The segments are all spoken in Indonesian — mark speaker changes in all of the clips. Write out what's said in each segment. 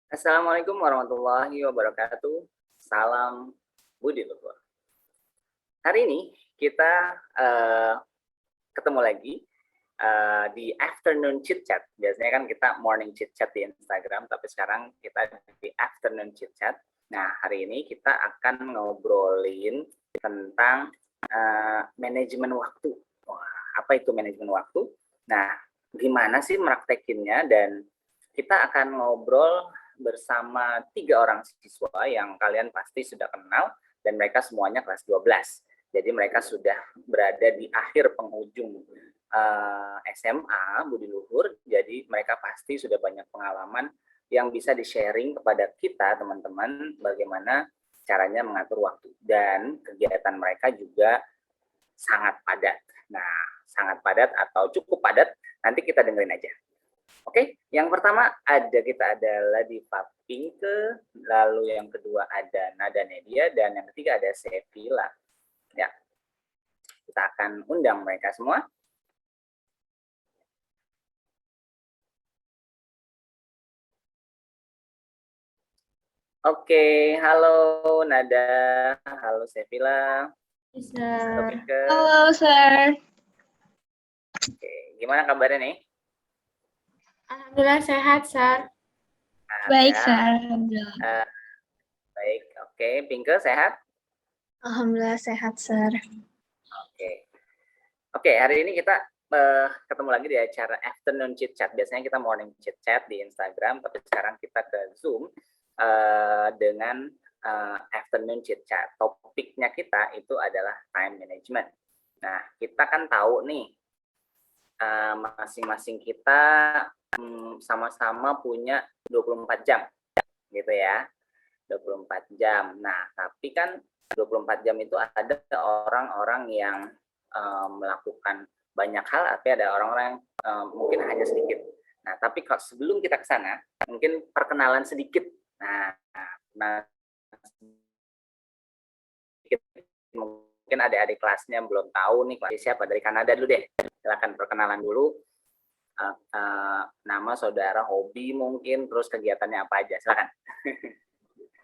Speaker 1: Assalamualaikum warahmatullahi wabarakatuh. Salam Budi Luhur. Hari ini kita ketemu lagi di afternoon chit chat. Biasanya kan kita morning chit chat di Instagram, tapi sekarang kita di afternoon chit chat. Nah, hari ini kita akan ngobrolin tentang manajemen waktu. Wah, apa itu manajemen waktu? Nah, gimana sih meraktekinnya, dan kita akan ngobrol bersama 3 orang siswa yang kalian pasti sudah kenal, dan mereka semuanya kelas 12. Jadi mereka sudah berada di akhir penghujung SMA Budi Luhur, jadi mereka pasti sudah banyak pengalaman yang bisa di-sharing kepada kita teman-teman bagaimana caranya mengatur waktu, dan kegiatan mereka juga sangat padat. Nah, sangat padat atau cukup padat, nanti kita dengerin aja. Oke, yang pertama kita adalah di Pinke, lalu yang kedua ada Nada Nedia, dan yang ketiga ada Sevilla. Ya, kita akan undang mereka semua. Oke, halo Nada, halo Sevilla.
Speaker 2: Halo, halo Sir.
Speaker 1: Oke, gimana kabarnya nih?
Speaker 2: Alhamdulillah sehat, Sir. Baik, Sir. Alhamdulillah.
Speaker 1: Baik, oke. Pinke sehat?
Speaker 2: Alhamdulillah sehat, Sir.
Speaker 1: Oke, hari ini kita ketemu lagi di acara afternoon chit chat. Biasanya kita morning chit chat di Instagram, tapi sekarang kita ke Zoom dengan afternoon chit chat. Topiknya kita itu adalah time management. Nah, kita kan tahu nih, masing-masing kita sama-sama punya 24 jam, gitu ya. 24 jam. Nah, tapi kan 24 jam itu ada orang-orang yang melakukan banyak hal, tapi ada orang-orang yang mungkin hanya sedikit. Nah, tapi kalau sebelum kita ke sana, mungkin perkenalan sedikit. Nah, mungkin adik-adik kelasnya belum tahu nih kelas siapa. Dari Kanada dulu deh. Silakan perkenalan dulu. Nama, saudara, hobi mungkin, terus kegiatannya apa aja. Silakan.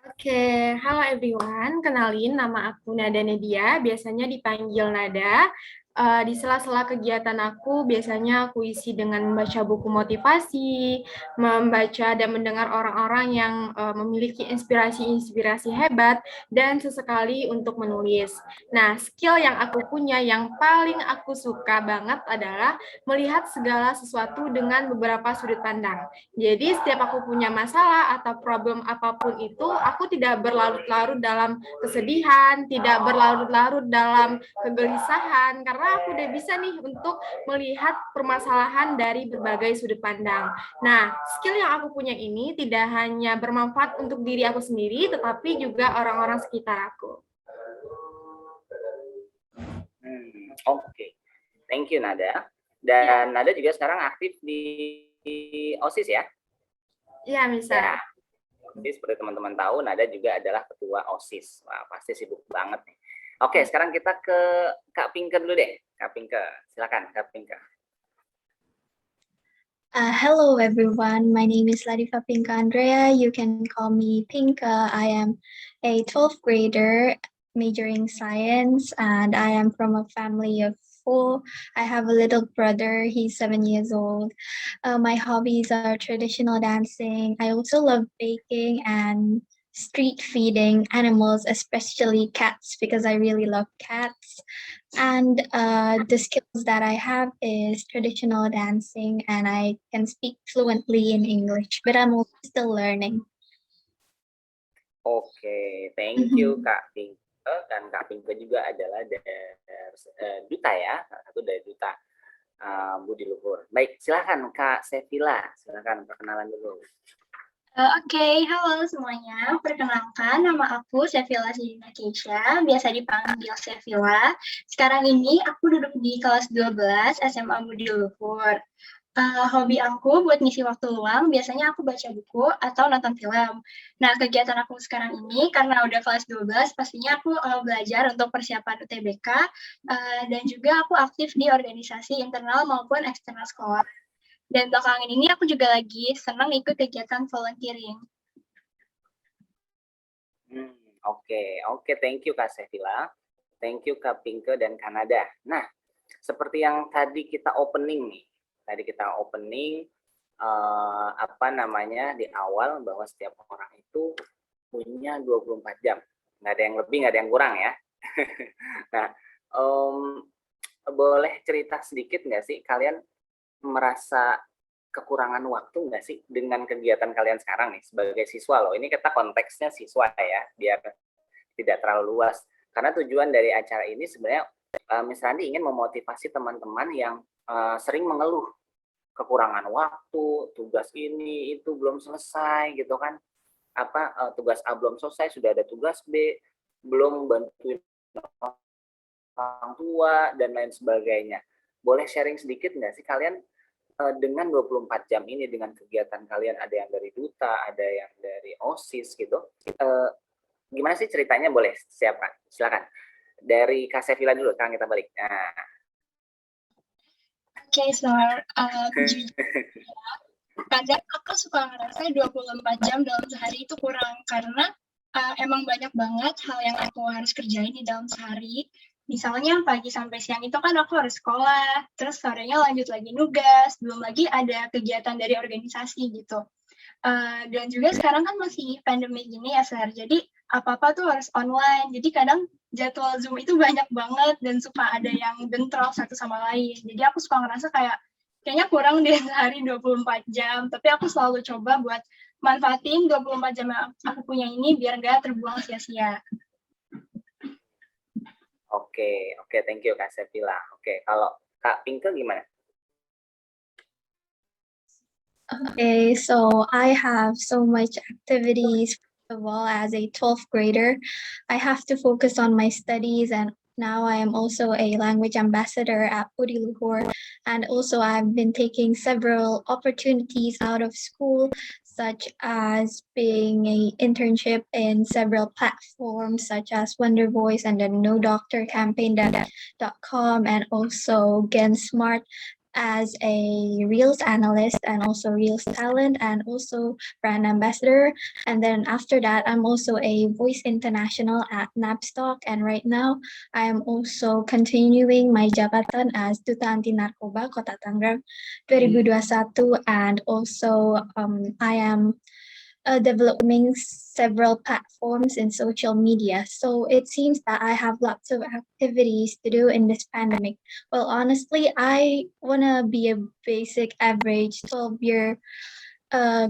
Speaker 2: Oke, halo everyone. Kenalin, nama aku Nada Nedia, biasanya dipanggil Nada. Di sela-sela kegiatan aku, biasanya aku isi dengan membaca buku motivasi, membaca dan mendengar orang-orang yang memiliki inspirasi-inspirasi hebat, dan sesekali untuk menulis. Nah, skill yang aku punya yang paling aku suka banget adalah melihat segala sesuatu dengan beberapa sudut pandang. Jadi setiap aku punya masalah atau problem apapun itu, aku tidak berlarut-larut dalam kesedihan, tidak berlarut-larut dalam kegelisahan, karena aku udah bisa nih untuk melihat permasalahan dari berbagai sudut pandang. Nah, skill yang aku punya ini tidak hanya bermanfaat untuk diri aku sendiri, tetapi juga orang-orang sekitar aku.
Speaker 1: Oke. Thank you, Nada. Dan Nada juga sekarang aktif di OSIS ya?
Speaker 2: Iya, bisa.
Speaker 1: Jadi seperti teman-teman tahu, Nada juga adalah ketua OSIS. Wah, pasti sibuk banget nih. Oke, sekarang kita ke Kak Pinke dulu deh. Kak Pinke, silakan Kak Pinke.
Speaker 3: Hello everyone, my name is Ladifa Pinka Andrea. You can call me Pinka. I am a 12th grader majoring science, and I am from a family of 4. I have a little brother, he's 7 years old. My hobbies are traditional dancing. I also love baking and street feeding animals, especially cats, because I really love cats. And the skills that I have is traditional dancing, and I can speak fluently in English, but I'm also still learning.
Speaker 1: Oke, thank you Kak Pinke. Dan Kak Pinke juga adalah duta ya, salah satu dari duta Budi Luhur. Baik, silakan Kak Sevilla, silakan perkenalan dulu.
Speaker 4: Oke, halo semuanya. Perkenalkan, nama aku Sevilla Sidina Keisha, biasa dipanggil Sevilla. Sekarang ini aku duduk di kelas 12 SMA Budi Luhur. Hobi aku buat ngisi waktu luang, biasanya aku baca buku atau nonton film. Nah, kegiatan aku sekarang ini, karena udah kelas 12, pastinya aku belajar untuk persiapan UTBK, dan juga aku aktif di organisasi internal maupun eksternal sekolah. Dan belakangan ini aku juga lagi senang ikut kegiatan volunteering.
Speaker 1: Oke, thank you Kak Sevilla, thank you Kak Pinke dan Kanada. Nah, seperti yang tadi kita opening nih, di awal bahwa setiap orang itu punya 24 jam, nggak ada yang lebih, nggak ada yang kurang ya. Nah, boleh cerita sedikit nggak sih, kalian merasa kekurangan waktu nggak sih dengan kegiatan kalian sekarang nih sebagai siswa loh? Ini kita konteksnya siswa ya, biar tidak terlalu luas. Karena tujuan dari acara ini sebenarnya Miss Randi ingin memotivasi teman-teman yang sering mengeluh kekurangan waktu, tugas ini itu belum selesai gitu kan. Tugas A belum selesai, sudah ada tugas B, belum bantuin orang tua dan lain sebagainya. Boleh sharing sedikit nggak sih kalian dengan 24 jam ini, dengan kegiatan kalian, ada yang dari duta, ada yang dari OSIS gitu, gimana sih ceritanya? Boleh silakan dari Kak Sevilla dulu, sekarang kita balik.
Speaker 4: Oke, kadang aku suka ngerasa 24 jam dalam sehari itu kurang, karena emang banyak banget hal yang aku harus kerjain di dalam sehari. Misalnya pagi sampai siang itu kan aku harus sekolah, terus sorenya lanjut lagi nugas, belum lagi ada kegiatan dari organisasi gitu. Dan juga sekarang kan masih pandemi gini ya, Sar, jadi apa-apa tuh harus online, jadi kadang jadwal Zoom itu banyak banget dan suka ada yang bentrok satu sama lain. Jadi aku suka ngerasa kayaknya kurang deh sehari 24 jam, tapi aku selalu coba buat manfaatin 24 jam yang aku punya ini biar nggak terbuang sia-sia.
Speaker 1: Oke, thank you Kak Sevilla. Oke, kalau Kak Pinke gimana?
Speaker 3: Okay, so I have so much activities. First of all, as a 12th grader, I have to focus on my studies, and now I am also a language ambassador at Puri Luhur. And also I've been taking several opportunities out of school, such as being an internship in several platforms such as Wonder Voice and the No Doctor campaign.com, and also Gen Smart as a Reels analyst and also Reels talent and also brand ambassador. And then after that, I'm also a Voice International at Napstock. And right now, I am also continuing my jabatan as Duta Anti Narkoba Kota Tangerang 2021. And also, I am developing several platforms in social media. So it seems that I have lots of activities to do in this pandemic. Well, honestly, I want to be a basic average 12-year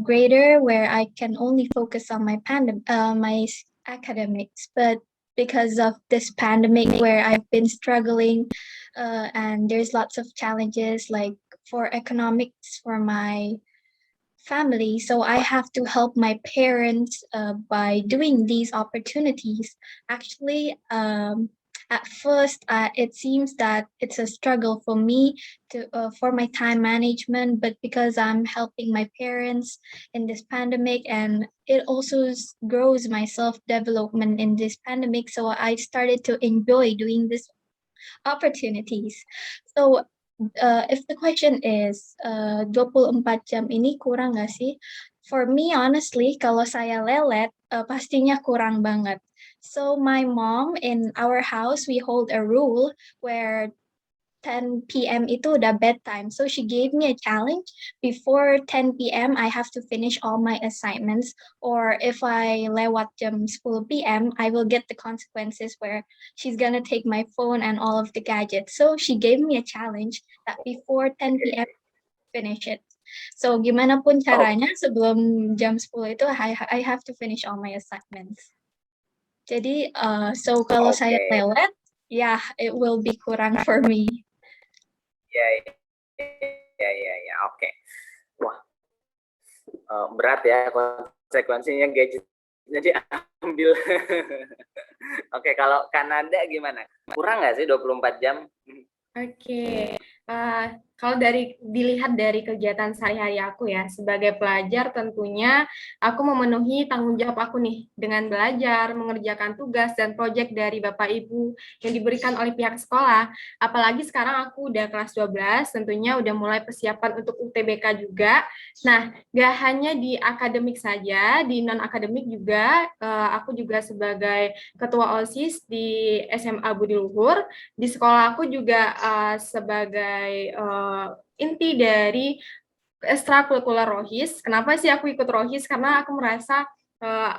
Speaker 3: grader where I can only focus on my academics. But because of this pandemic where I've been struggling and there's lots of challenges like for economics for my family, so I have to help my parents by doing these opportunities. Actually, at first, it seems that it's a struggle for me to for my time management, but because I'm helping my parents in this pandemic, and it also grows my self-development in this pandemic, so I started to enjoy doing these opportunities. So if the question is 24 jam ini kurang nggak sih? For me, honestly, kalau saya lelet, pastinya kurang banget. So my mom in our house, we hold a rule where 10 p.m. itu udah bedtime. So she gave me a challenge. Before 10 p.m., I have to finish all my assignments. Or if I lewat jam 10 p.m., I will get the consequences where she's gonna take my phone and all of the gadgets. So she gave me a challenge that before 10 p.m., finish it. So gimana pun caranya sebelum jam 10 itu I have to finish all my assignments. Jadi so kalau saya lewat, it will be kurang for me.
Speaker 1: Ya, oke. Wah, berat ya konsekuensinya gadget. Jadi ambil. Oke, kalau Kanada gimana? Kurang nggak sih 24 jam?
Speaker 2: Oke, kalau dilihat dari kegiatan sehari-hari aku ya, sebagai pelajar tentunya aku memenuhi tanggung jawab aku nih dengan belajar, mengerjakan tugas dan proyek dari Bapak Ibu yang diberikan oleh pihak sekolah. Apalagi sekarang aku udah kelas 12, tentunya udah mulai persiapan untuk UTBK juga. Nah, gak hanya di akademik saja, di non-akademik juga, aku juga sebagai ketua OSIS di SMA Budi Luhur. Di sekolah aku juga sebagai inti dari ekstrakurikuler Rohis. Kenapa sih aku ikut Rohis? Karena aku merasa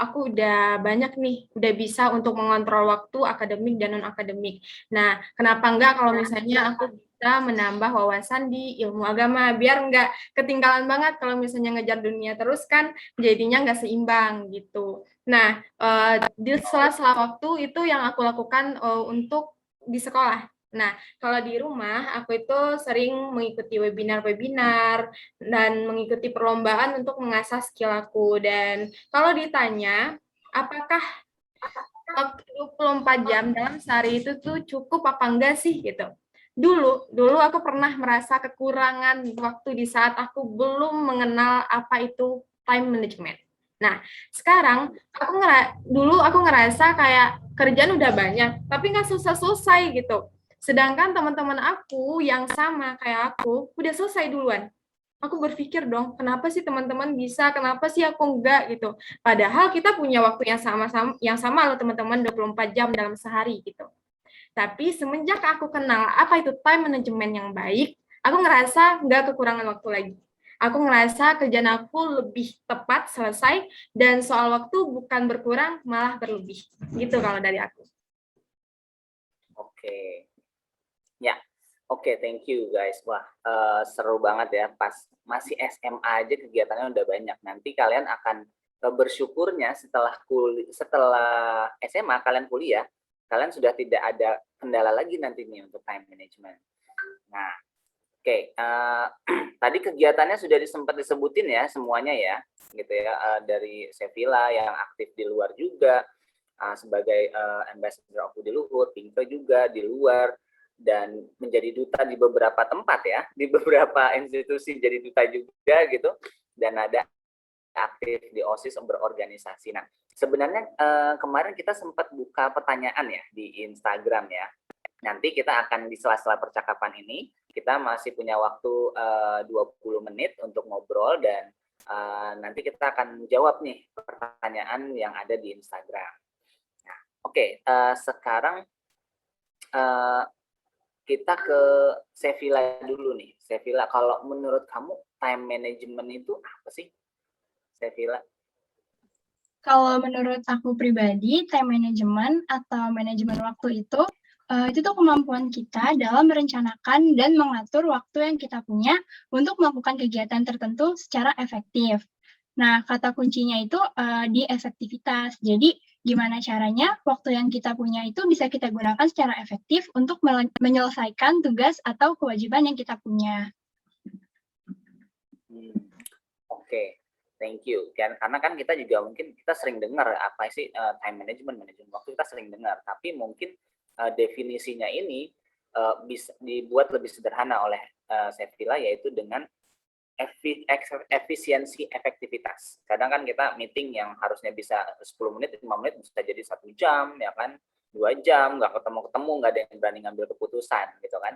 Speaker 2: aku udah banyak nih, udah bisa untuk mengontrol waktu akademik dan non-akademik. Nah, kenapa enggak kalau misalnya aku bisa menambah wawasan di ilmu agama, biar enggak ketinggalan banget kalau misalnya ngejar dunia terus kan jadinya enggak seimbang gitu. Nah, di sela-sela waktu itu yang aku lakukan untuk di sekolah. Nah, kalau di rumah, aku itu sering mengikuti webinar-webinar dan mengikuti perlombaan untuk mengasah skill aku. Dan kalau ditanya, apakah waktu 24 jam dalam sehari itu tuh cukup apa enggak sih gitu. Dulu aku pernah merasa kekurangan waktu di saat aku belum mengenal apa itu time management. Nah, sekarang dulu aku ngerasa kayak kerjaan udah banyak, tapi nggak selesai gitu. Sedangkan teman-teman aku yang sama kayak aku udah selesai duluan. Aku berpikir dong, kenapa sih teman-teman bisa, kenapa sih aku enggak gitu. Padahal kita punya waktu yang sama loh teman-teman 24 jam dalam sehari gitu. Tapi semenjak aku kenal apa itu time management yang baik, aku ngerasa nggak kekurangan waktu lagi. Aku ngerasa kerjaan aku lebih tepat selesai dan soal waktu bukan berkurang malah berlebih. Gitu kalau dari aku.
Speaker 1: Oke. Ya. Oke, thank you guys. Wah, seru banget ya. Pas masih SMA aja kegiatannya udah banyak. Nanti kalian akan bersyukurnya setelah SMA kalian kuliah, kalian sudah tidak ada kendala lagi nantinya untuk time management. Nah, oke, tadi kegiatannya sudah sempat disebutin ya semuanya ya, gitu ya, dari Sevilla yang aktif di luar juga, sebagai ambassador of Budi Luhur, Pinke juga di luar, dan menjadi duta di beberapa tempat ya, di beberapa institusi jadi duta juga gitu, dan ada aktif di OSIS berorganisasi. Nah, sebenarnya kemarin kita sempat buka pertanyaan ya di Instagram ya. Nanti kita akan di sela-sela percakapan ini, kita masih punya waktu 20 menit untuk ngobrol dan nanti kita akan jawab nih pertanyaan yang ada di Instagram. Nah, oke, sekarang kita ke Sevilla dulu nih. Sevilla, kalau menurut kamu time management itu apa sih? Sevilla?
Speaker 4: Kalau menurut aku pribadi, time management atau manajemen waktu itu tuh kemampuan kita dalam merencanakan dan mengatur waktu yang kita punya untuk melakukan kegiatan tertentu secara efektif. Nah, kata kuncinya itu di efektivitas. Jadi, gimana caranya waktu yang kita punya itu bisa kita gunakan secara efektif untuk menyelesaikan tugas atau kewajiban yang kita punya.
Speaker 1: Oke, thank you. Karena kan kita juga mungkin kita sering dengar apa sih time management, manajemen waktu kita sering dengar, tapi mungkin definisinya ini bisa dibuat lebih sederhana oleh Sevilla, yaitu dengan efisiensi efektivitas. Kadang kan kita meeting yang harusnya bisa 10 menit, 5 menit bisa jadi 1 jam, ya kan, 2 jam, nggak ketemu-ketemu, nggak ada yang berani ngambil keputusan, gitu kan.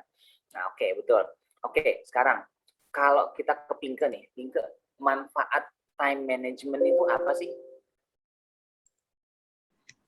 Speaker 1: Nah, oke, betul. Oke, sekarang kalau kita ke Pinke nih, Pinke, manfaat time management itu apa sih?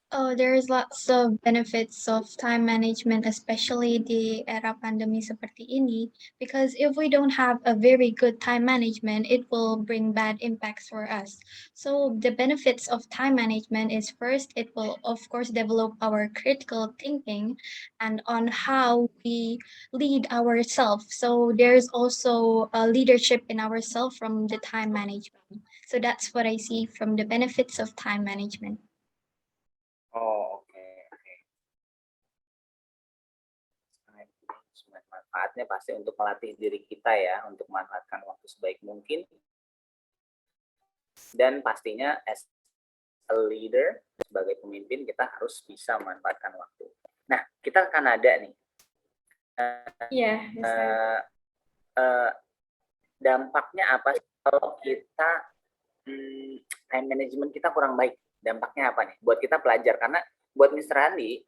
Speaker 3: Oh, there's lots of benefits of time management, especially di era pandemi seperti ini, because if we don't have a very good time management, it will bring bad impacts for us. So the benefits of time management is first, it will of course develop our critical thinking and on how we lead ourselves. So there's also a leadership in ourselves from the time management. So that's what I see from the benefits of time management.
Speaker 1: Oh, oke. Manfaatnya pasti untuk melatih diri kita ya, untuk memanfaatkan waktu sebaik mungkin. Dan pastinya as a leader, sebagai pemimpin, kita harus bisa memanfaatkan waktu. Nah, kita akan ada nih. dampaknya apa kalau kita time management kita kurang baik? Dampaknya apa nih buat kita pelajar? Karena buat Mr. Randi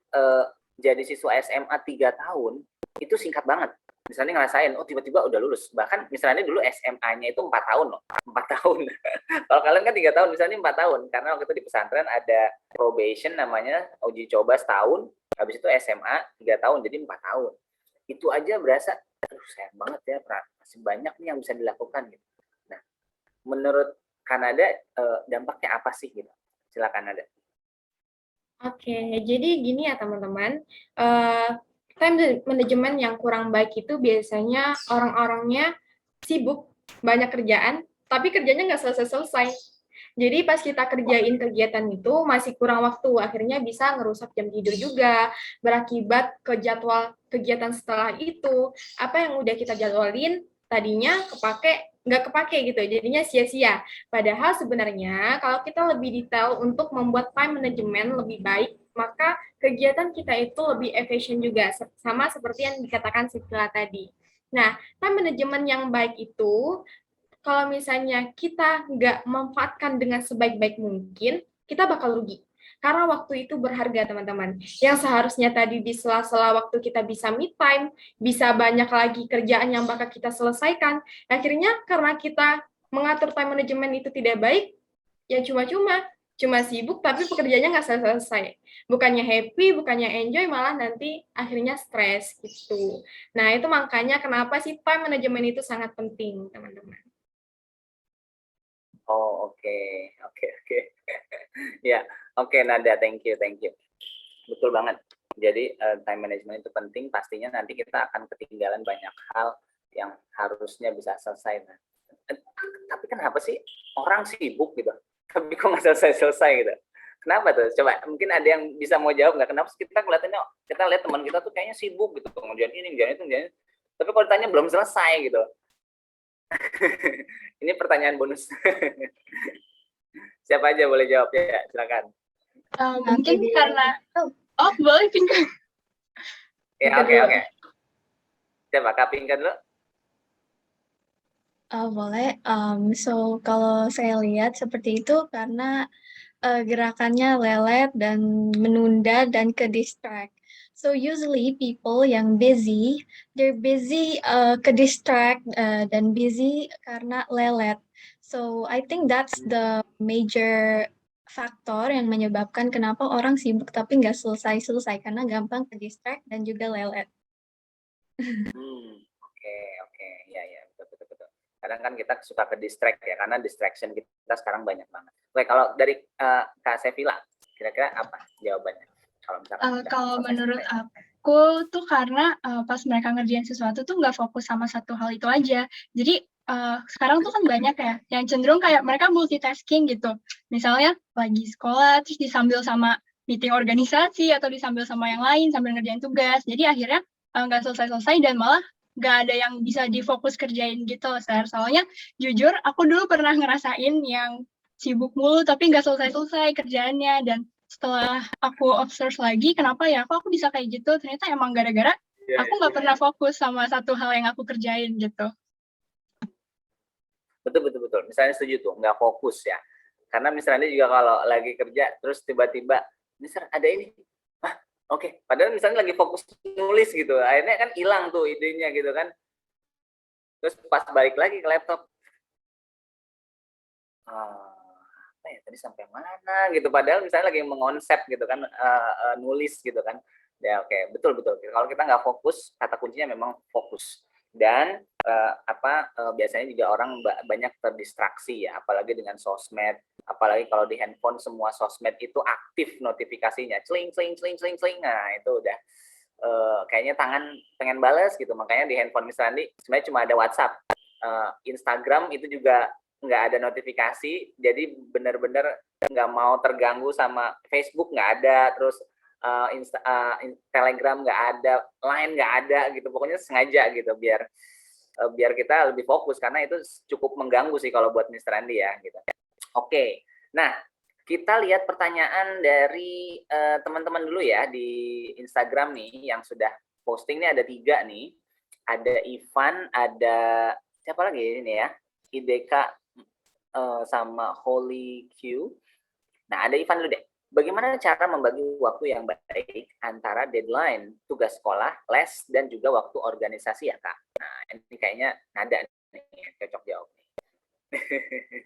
Speaker 1: jadi siswa SMA 3 tahun itu singkat banget. Misalnya ngerasain, oh tiba-tiba udah lulus. Bahkan misalnya dulu SMA-nya itu 4 tahun loh. 4 tahun. Kalau kalian kan 3 tahun, misalnya 4 tahun. Karena waktu itu di pesantren ada probation namanya, uji coba setahun. Habis itu SMA 3 tahun, jadi 4 tahun. Itu aja berasa, aduh sayang banget ya, masih banyak nih yang bisa dilakukan. Gitu. Nah, menurut Kanada, dampaknya apa sih? Gitu? Silakan ada.
Speaker 2: Oke, jadi gini ya teman-teman. Time management yang kurang baik itu biasanya orang-orangnya sibuk, banyak kerjaan, tapi kerjanya nggak selesai-selesai. Jadi pas kita kerjain kegiatan itu masih kurang waktu, akhirnya bisa ngerusak jam tidur juga, berakibat ke jadwal kegiatan setelah itu, apa yang udah kita jadwalin tadinya nggak kepake gitu, jadinya sia-sia. Padahal sebenarnya kalau kita lebih detail untuk membuat time management lebih baik, maka kegiatan kita itu lebih efisien juga, sama seperti yang dikatakan Sivila tadi. Nah, time management yang baik itu, kalau misalnya kita nggak memanfaatkan dengan sebaik-baik mungkin, kita bakal rugi. Karena waktu itu berharga, teman-teman. Yang seharusnya tadi di sela-sela waktu kita bisa me time, bisa banyak lagi kerjaan yang bakal kita selesaikan. Akhirnya karena kita mengatur time management itu tidak baik, ya cuma sibuk tapi pekerjaannya nggak selesai. Bukannya happy, bukannya enjoy, malah nanti akhirnya stres gitu. Nah, itu makanya kenapa sih time management itu sangat penting, teman-teman.
Speaker 1: Oh, oke. Ya, oke Nada, thank you. Betul banget. Jadi time management itu penting, pastinya nanti kita akan ketinggalan banyak hal yang harusnya bisa selesai. Tapi kenapa sih orang sibuk gitu? Tapi kok nggak selesai gitu? Kenapa tuh? Coba mungkin ada yang bisa mau jawab nggak? Kenapa kita kelihatannya, kita lihat teman kita tuh kayaknya sibuk gitu, ngerjain ini, ngerjain itu, ngerjain. Tapi kalau ditanya belum selesai gitu. Ini pertanyaan bonus. Siapa aja boleh jawab ya, silakan.
Speaker 4: Mungkin karena boleh Pinka.
Speaker 1: Ya, oke. Siapa Kak Pinka dulu?
Speaker 3: Boleh. So kalau saya lihat seperti itu karena gerakannya lelet dan menunda dan ke distract. So usually people yang busy, they're busy ke distract dan busy karena lelet. So I think that's the major faktor yang menyebabkan kenapa orang sibuk tapi nggak selesai-selesai karena gampang ke distract dan juga lelet.
Speaker 1: Oke. Ya, betul. Kadang kan kita suka ke distract ya, karena distraction kita sekarang banyak banget. Oke, kalau dari Kak Sevilla, kira-kira apa jawabannya?
Speaker 4: Kalau menurut aku tuh karena pas mereka ngerjain sesuatu tuh nggak fokus sama satu hal itu aja. Jadi sekarang tuh kan banyak ya yang cenderung kayak mereka multitasking gitu. Misalnya lagi sekolah terus disambil sama meeting organisasi atau disambil sama yang lain sambil ngerjain tugas. Jadi akhirnya nggak selesai-selesai dan malah nggak ada yang bisa difokus kerjain gitu, soalnya jujur aku dulu pernah ngerasain yang sibuk mulu tapi nggak selesai-selesai kerjaannya, dan setelah aku observe lagi kenapa ya kok aku bisa kayak gitu, ternyata emang gara-gara aku nggak pernah fokus sama satu hal yang aku kerjain gitu.
Speaker 1: Betul. Misalnya setuju tuh, nggak fokus ya. Karena misalnya juga kalau lagi kerja terus tiba-tiba misalnya ada ini, oke. Padahal misalnya lagi fokus nulis gitu, akhirnya kan hilang tuh idenya gitu kan. Terus pas balik lagi ke laptop, apa ya tadi sampai mana gitu. Padahal misalnya lagi mengonsep gitu kan, nulis gitu kan. Ya oke, betul. Kalau kita nggak fokus, kata kuncinya memang fokus. Dan biasanya juga orang banyak terdistraksi ya, apalagi dengan sosmed, apalagi kalau di handphone semua sosmed itu aktif notifikasinya, celing. Nah itu udah kayaknya tangan pengen balas gitu, makanya di handphone misalnya sebenarnya cuma ada WhatsApp, Instagram itu juga nggak ada notifikasi, jadi benar-benar nggak mau terganggu sama Facebook, nggak ada, terus Telegram nggak ada, Line nggak ada gitu, pokoknya sengaja gitu biar kita lebih fokus, karena itu cukup mengganggu sih kalau buat Mr. Andi ya gitu. Oke, nah kita lihat pertanyaan dari teman-teman dulu ya di Instagram nih yang sudah posting nih, ada 3 nih. ada Ivan, ada siapa lagi ini ya? IDK sama Holy Q. Nah, ada Ivan dulu deh. Bagaimana cara membagi waktu yang baik antara deadline tugas sekolah, les, dan juga waktu organisasi ya, Kak? Nah, ini kayaknya Nada nih, cocok jawab nih.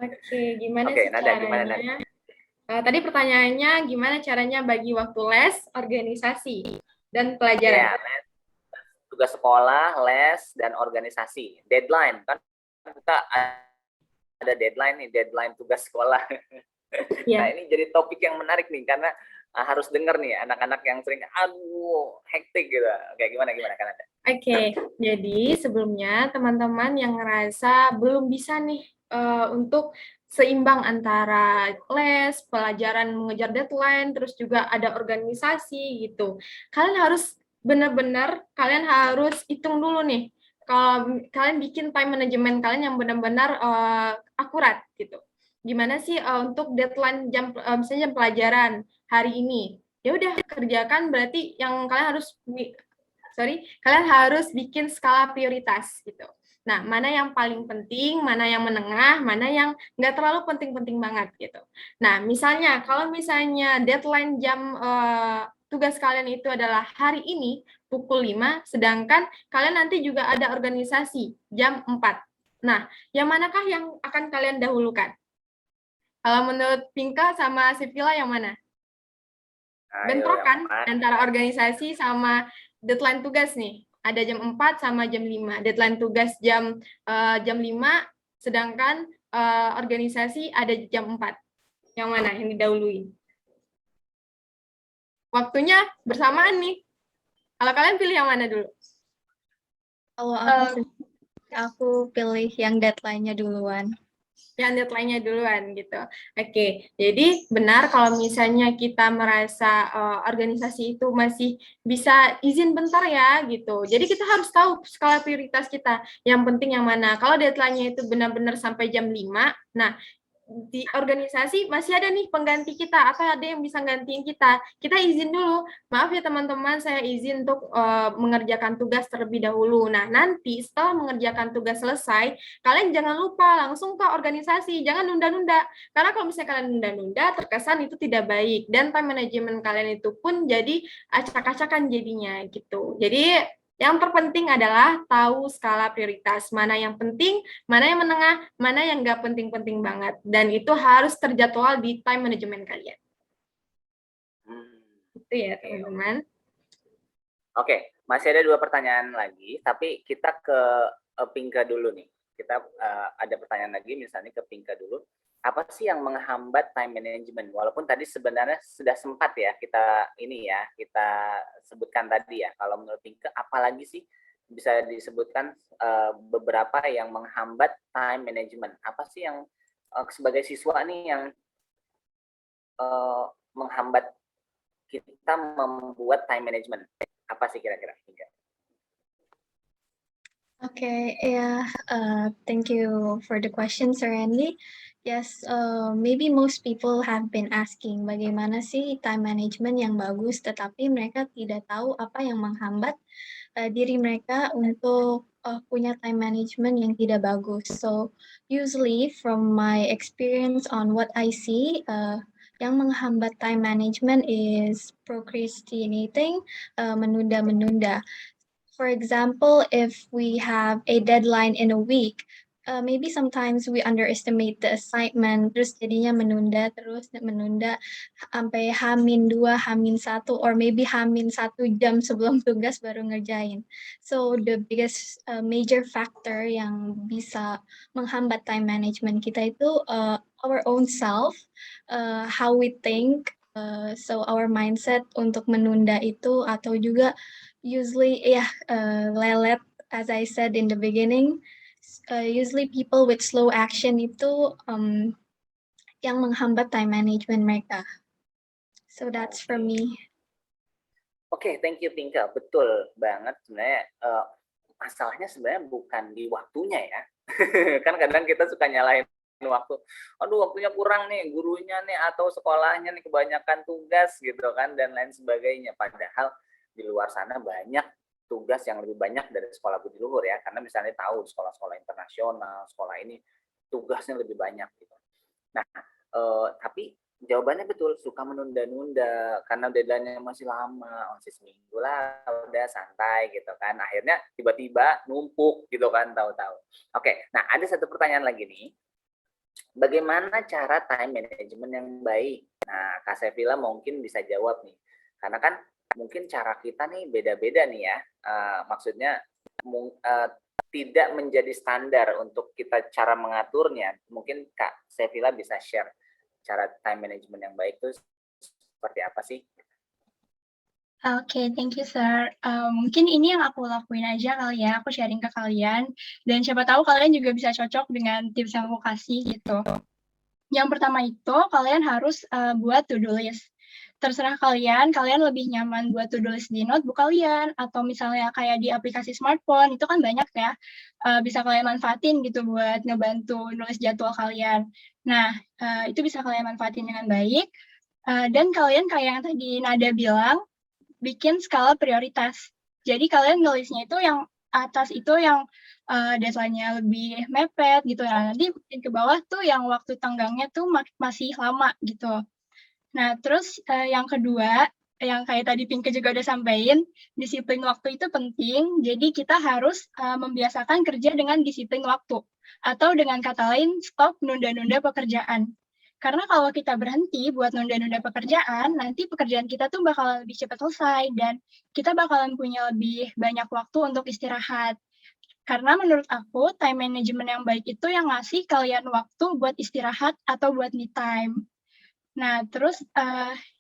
Speaker 2: Oke, gimana
Speaker 1: Oke,
Speaker 2: sih
Speaker 1: Nada, gimana Nada?
Speaker 2: caranya? Tadi pertanyaannya gimana caranya bagi waktu les, organisasi, dan pelajaran?
Speaker 1: Ya, les, tugas sekolah, les, dan organisasi. Deadline, kan kita ada deadline nih, deadline tugas sekolah. Nah,
Speaker 2: Ya,
Speaker 1: ini jadi topik yang menarik nih, karena harus dengar nih anak-anak yang sering, aduh, hektik gitu. Kayak gimana kan Nada?
Speaker 2: oke. Jadi sebelumnya teman-teman yang ngerasa belum bisa nih untuk seimbang antara les, pelajaran mengejar deadline, terus juga ada organisasi gitu. Kalian harus hitung dulu nih. Kalau kalian bikin time management kalian yang benar-benar akurat gitu. Gimana sih untuk deadline misalnya jam pelajaran hari ini? Ya udah kerjakan, berarti yang kalian harus bikin skala prioritas gitu. Nah, mana yang paling penting, mana yang menengah, mana yang nggak terlalu penting-penting banget gitu. Nah, misalnya kalau misalnya deadline tugas kalian itu adalah hari ini pukul 5, sedangkan kalian nanti juga ada organisasi jam 4. Nah, yang manakah yang akan kalian dahulukan? Kalau menurut Pinka sama Sivila yang mana? Bentrok kan antara organisasi sama deadline tugas nih. Ada jam 4 sama jam 5. Deadline tugas jam 5, sedangkan organisasi ada jam 4. Yang mana yang didahului? Waktunya bersamaan nih. Kalau kalian pilih yang mana dulu?
Speaker 3: Kalau aku pilih yang deadline-nya duluan.
Speaker 2: Yang deadline-nya duluan gitu. Oke, jadi benar kalau misalnya kita merasa organisasi itu masih bisa izin bentar ya gitu. Jadi kita harus tahu skala prioritas kita. Yang penting yang mana. Kalau deadline-nya itu benar-benar sampai jam 5, nah di organisasi masih ada nih pengganti kita atau ada yang bisa gantiin kita izin dulu, maaf ya teman-teman, saya izin untuk mengerjakan tugas terlebih dahulu. Nah, nanti setelah mengerjakan tugas selesai, kalian jangan lupa langsung ke organisasi, jangan nunda-nunda, karena kalau misalnya kalian nunda-nunda terkesan itu tidak baik, dan time management kalian itu pun jadi acak-acakan jadinya gitu. Jadi yang terpenting adalah tahu skala prioritas, mana yang penting, mana yang menengah, mana yang nggak penting-penting banget. Dan itu harus terjadwal di time management kalian. Itu ya, teman-teman.
Speaker 1: Oke, masih ada 2 pertanyaan lagi, tapi kita ke Pinka dulu nih. Kita ada pertanyaan lagi, misalnya ke Pinka dulu. Apa sih yang menghambat time management? Walaupun tadi sebenarnya sudah sempat ya kita sebutkan tadi ya. Kalau menurut Pinka, apalagi sih bisa disebutkan beberapa yang menghambat time management? Apa sih yang sebagai siswa nih yang menghambat kita membuat time management? Apa sih kira-kira?
Speaker 3: Okay, yeah, thank you for the question, Sir Andy. Yes, maybe most people have been asking bagaimana sih time management yang bagus, tetapi mereka tidak tahu apa yang menghambat diri mereka untuk punya time management yang tidak bagus. So, usually from my experience on what I see, yang menghambat time management is procrastinating, menunda-menunda. For example, if we have a deadline in a week, maybe sometimes we underestimate the assignment, terus jadinya menunda sampai H-2, H-1, or maybe H-1 jam sebelum tugas baru ngerjain. So the biggest major factor yang bisa menghambat time management kita itu our own self, how we think, so our mindset untuk menunda itu, atau juga usually, lelet, as I said in the beginning, usually people with slow action itu yang menghambat time management mereka. So that's for me.
Speaker 1: Oke, thank you Pinka. Betul banget sebenarnya. Masalahnya sebenarnya bukan di waktunya ya. Kan kadang kita suka nyalahin waktu. Aduh, waktunya kurang nih, gurunya nih atau sekolahnya nih kebanyakan tugas gitu kan dan lain sebagainya. Padahal di luar sana banyak tugas yang lebih banyak dari sekolah budi luhur ya, karena misalnya tahu sekolah-sekolah internasional, sekolah ini tugasnya lebih banyak gitu. Nah, tapi jawabannya betul, suka menunda-nunda karena deadline-nya masih lama, masih seminggu lah, udah santai gitu kan. Akhirnya tiba-tiba numpuk gitu kan tahu-tahu. Oke, nah ada satu pertanyaan lagi nih. Bagaimana cara time management yang baik? Nah, Kak Sevilla mungkin bisa jawab nih. Karena kan mungkin cara kita nih beda-beda nih ya. Maksudnya tidak menjadi standar untuk kita cara mengaturnya. Mungkin Kak Sevilla bisa share cara time management yang baik itu seperti apa sih?
Speaker 4: Oke, thank you, Sir. Mungkin ini yang aku lakuin aja kali ya, aku sharing ke kalian, dan siapa tahu kalian juga bisa cocok dengan tips yang aku kasih gitu. Yang pertama itu, kalian harus buat to-do list. Terserah kalian lebih nyaman buat to-do list di notebook kalian, atau misalnya kayak di aplikasi smartphone, itu kan banyak ya, bisa kalian manfaatin gitu buat ngebantu nulis jadwal kalian. Nah, itu bisa kalian manfaatin dengan baik, dan kalian kayak yang tadi Nada bilang, bikin skala prioritas. Jadi kalian nulisnya itu yang atas itu yang deadline-nya lebih mepet gitu. Nah, nanti makin ke bawah tuh yang waktu tenggangnya tuh masih lama gitu. Nah, terus yang kedua, yang kayak tadi Pinke juga udah sampaikan, disiplin waktu itu penting. Jadi kita harus membiasakan kerja dengan disiplin waktu. Atau dengan kata lain, stop nunda-nunda pekerjaan. Karena kalau kita berhenti buat nunda-nunda pekerjaan, nanti pekerjaan kita tuh bakalan lebih cepat selesai dan kita bakalan punya lebih banyak waktu untuk istirahat. Karena menurut aku, time management yang baik itu yang ngasih kalian waktu buat istirahat atau buat me time. Nah, terus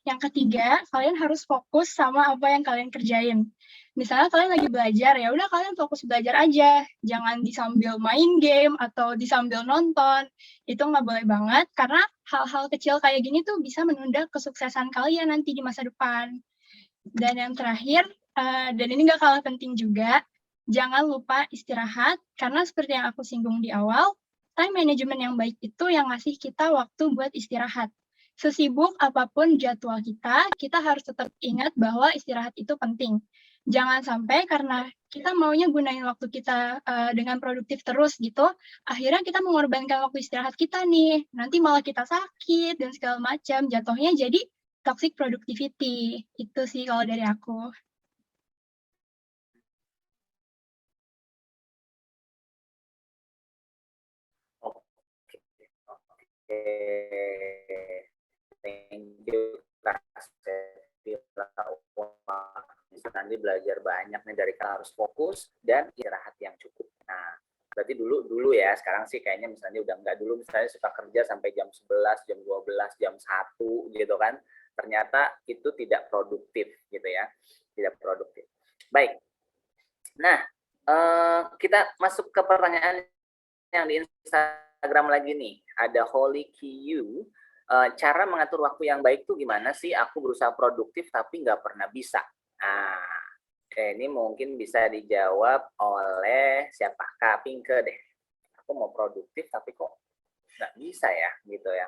Speaker 4: yang ketiga, kalian harus fokus sama apa yang kalian kerjain. Misalnya kalian lagi belajar, ya udah kalian fokus belajar aja. Jangan disambil main game atau disambil nonton. Itu nggak boleh banget, karena hal-hal kecil kayak gini tuh bisa menunda kesuksesan kalian nanti di masa depan. Dan yang terakhir, dan ini nggak kalah penting juga, jangan lupa istirahat, karena seperti yang aku singgung di awal, time management yang baik itu yang ngasih kita waktu buat istirahat. Sesibuk apapun jadwal kita harus tetap ingat bahwa istirahat itu penting. Jangan sampai karena kita maunya gunain waktu kita dengan produktif terus gitu, akhirnya kita mengorbankan waktu istirahat kita nih. Nanti malah kita sakit dan segala macam, jatuhnya jadi toxic productivity. Itu sih kalau dari aku.
Speaker 1: Oke, thank you Kak Sevilla. Bisa nanti belajar banyak nih dari kalian, harus fokus dan istirahat yang cukup. Nah, berarti dulu ya, sekarang sih kayaknya misalnya udah enggak. Dulu misalnya suka kerja sampai jam 11, jam 12, jam 1 gitu kan. Ternyata itu tidak produktif gitu ya. Tidak produktif. Baik. Nah, kita masuk ke pertanyaan yang di Instagram lagi nih. Ada Holy Q. Cara mengatur waktu yang baik tuh gimana sih? Aku berusaha produktif tapi nggak pernah bisa. Nah, ini mungkin bisa dijawab oleh siapa? Kak Pinke deh. Aku mau produktif tapi kok nggak bisa ya, gitu ya.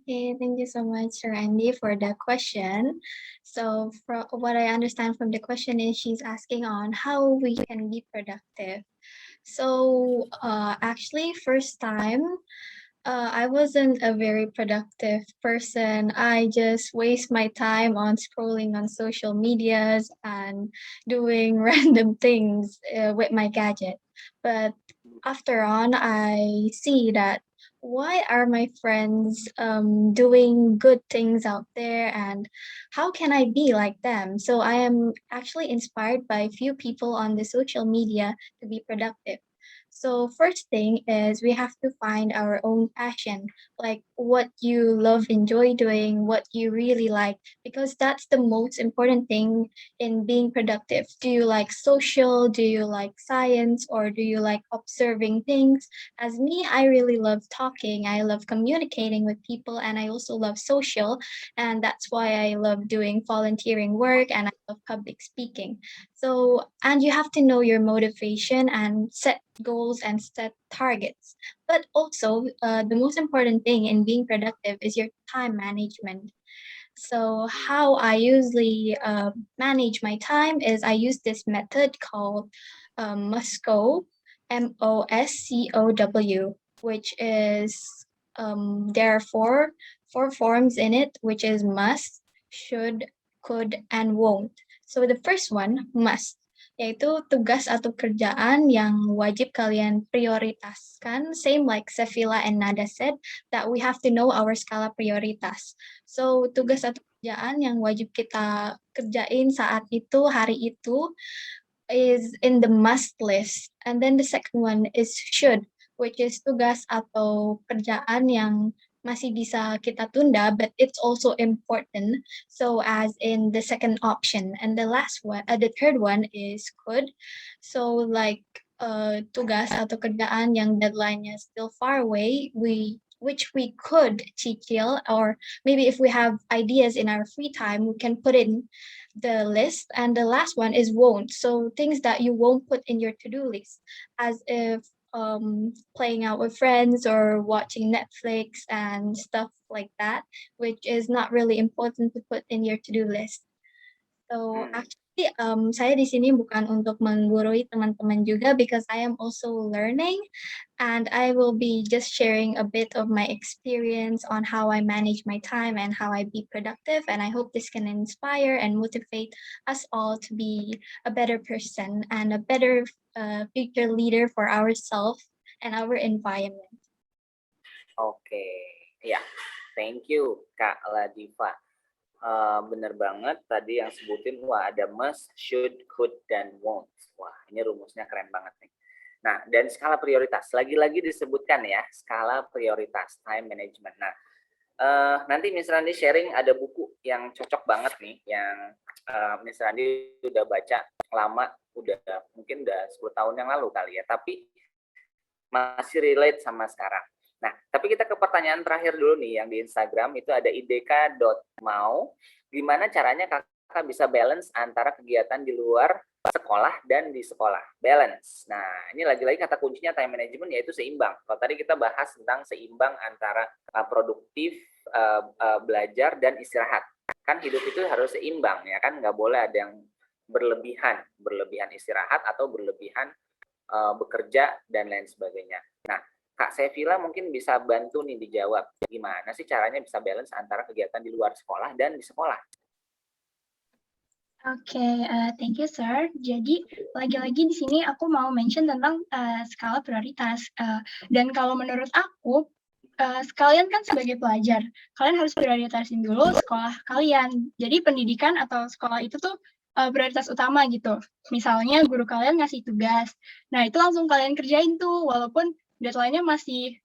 Speaker 3: Okay, thank you so much, Randy, for the question. So, what I understand from the question is she's asking on how we can be productive. So, actually, first time, I wasn't a very productive person. I just waste my time on scrolling on social medias and doing random things with my gadget. But after on, I see that why are my friends doing good things out there and how can I be like them? So I am actually inspired by a few people on the social media to be productive. So first thing is we have to find our own passion, like what you love, enjoy doing, what you really like, because that's the most important thing in being productive. Do you like social? Do you like science? Or do you like observing things? As me, I really love talking. I love communicating with people, and I also love social. And that's why I love doing volunteering work and I love public speaking. So, and you have to know your motivation and set goals and set targets. But also, the most important thing in being productive is your time management. So how I usually manage my time is I use this method called MOSCOW, MOSCOW, which is there are four forms in it, which is must, should, could, and won't. So the first one, must, yaitu tugas atau kerjaan yang wajib kalian prioritaskan, same like Sevilla and Nada said, that we have to know our skala prioritas. So tugas atau kerjaan yang wajib kita kerjain saat itu, hari itu, is in the must list. And then the second one is should, which is tugas atau kerjaan yang masih bisa kita tunda, but it's also important. So as in the second option. And the last one, the third one is could. So like tugas atau kerjaan yang deadline-nya still far away, which we could cicil, or maybe if we have ideas in our free time, we can put in the list. And the last one is won't. So things that you won't put in your to-do list, as if playing out with friends or watching Netflix and stuff like that, which is not really important to put in your to-do list. So actually, saya di sini bukan untuk menggurui teman-teman juga, because I am also learning, and I will be just sharing a bit of my experience on how I manage my time and how I be productive. And I hope this can inspire and motivate us all to be a better person and a better future leader for ourselves and our environment.
Speaker 1: Oke, ya, thank you Kak Ladiva. Bener banget tadi yang sebutin, wah ada must, should, could, dan won't. Wah, ini rumusnya keren banget nih. Nah, dan skala prioritas, lagi-lagi disebutkan ya, skala prioritas, time management. Nah, nanti Miss Randi sharing ada buku yang cocok banget nih, yang Miss Randi udah baca lama, mungkin udah 10 tahun yang lalu kali ya, tapi masih relate sama sekarang. Nah, tapi kita ke pertanyaan terakhir dulu nih, yang di Instagram itu ada idk.mau, gimana caranya kakak bisa balance antara kegiatan di luar sekolah dan di sekolah, balance. Nah, ini lagi-lagi kata kuncinya time management, yaitu seimbang. Kalau tadi kita bahas tentang seimbang antara produktif, belajar, dan istirahat. Kan hidup itu harus seimbang, ya kan? Nggak boleh ada yang berlebihan istirahat atau berlebihan bekerja dan lain sebagainya. Nah, Kak Sevilla mungkin bisa bantu nih dijawab, gimana sih caranya bisa balance antara kegiatan di luar sekolah dan di sekolah?
Speaker 4: Oke, thank you, sir. Jadi, lagi-lagi di sini aku mau mention tentang skala prioritas. Dan kalau menurut aku, sekalian kan sebagai pelajar, kalian harus prioritasin dulu sekolah kalian. Jadi, pendidikan atau sekolah itu tuh prioritas utama gitu. Misalnya, guru kalian ngasih tugas. Nah, itu langsung kalian kerjain tuh, walaupun deadline-nya masih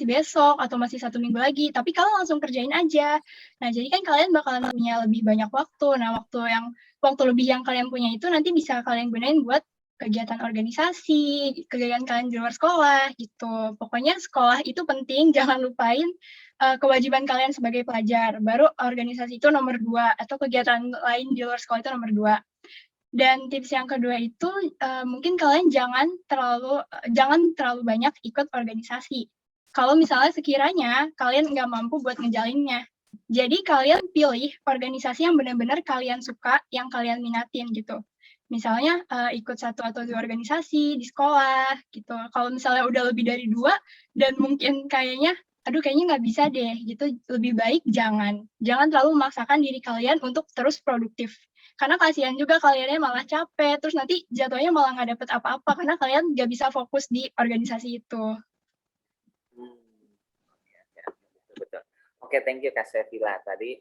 Speaker 4: besok atau masih 1 minggu lagi, tapi kalian langsung kerjain aja. Nah, jadi kan kalian bakalan punya lebih banyak waktu. Nah, waktu lebih yang kalian punya itu nanti bisa kalian gunain buat kegiatan organisasi, kegiatan kalian di luar sekolah gitu. Pokoknya sekolah itu penting, jangan lupain kewajiban kalian sebagai pelajar. Baru organisasi itu nomor 2, atau kegiatan lain di luar sekolah itu nomor 2. Dan tips yang kedua itu mungkin kalian jangan terlalu banyak ikut organisasi. Kalau misalnya sekiranya kalian nggak mampu buat ngejalinnya. Jadi kalian pilih organisasi yang benar-benar kalian suka, yang kalian minatin gitu. Misalnya ikut 1 atau 2 organisasi di sekolah gitu. Kalau misalnya udah lebih dari 2 dan mungkin kayaknya nggak bisa deh gitu, lebih baik jangan terlalu memaksakan diri kalian untuk terus produktif. Karena kasihan juga kaliannya malah capek, terus nanti jatuhnya malah nggak dapet apa-apa karena kalian nggak bisa fokus di organisasi itu.
Speaker 1: Betul. Oke, thank you Kak Sevilla. Tadi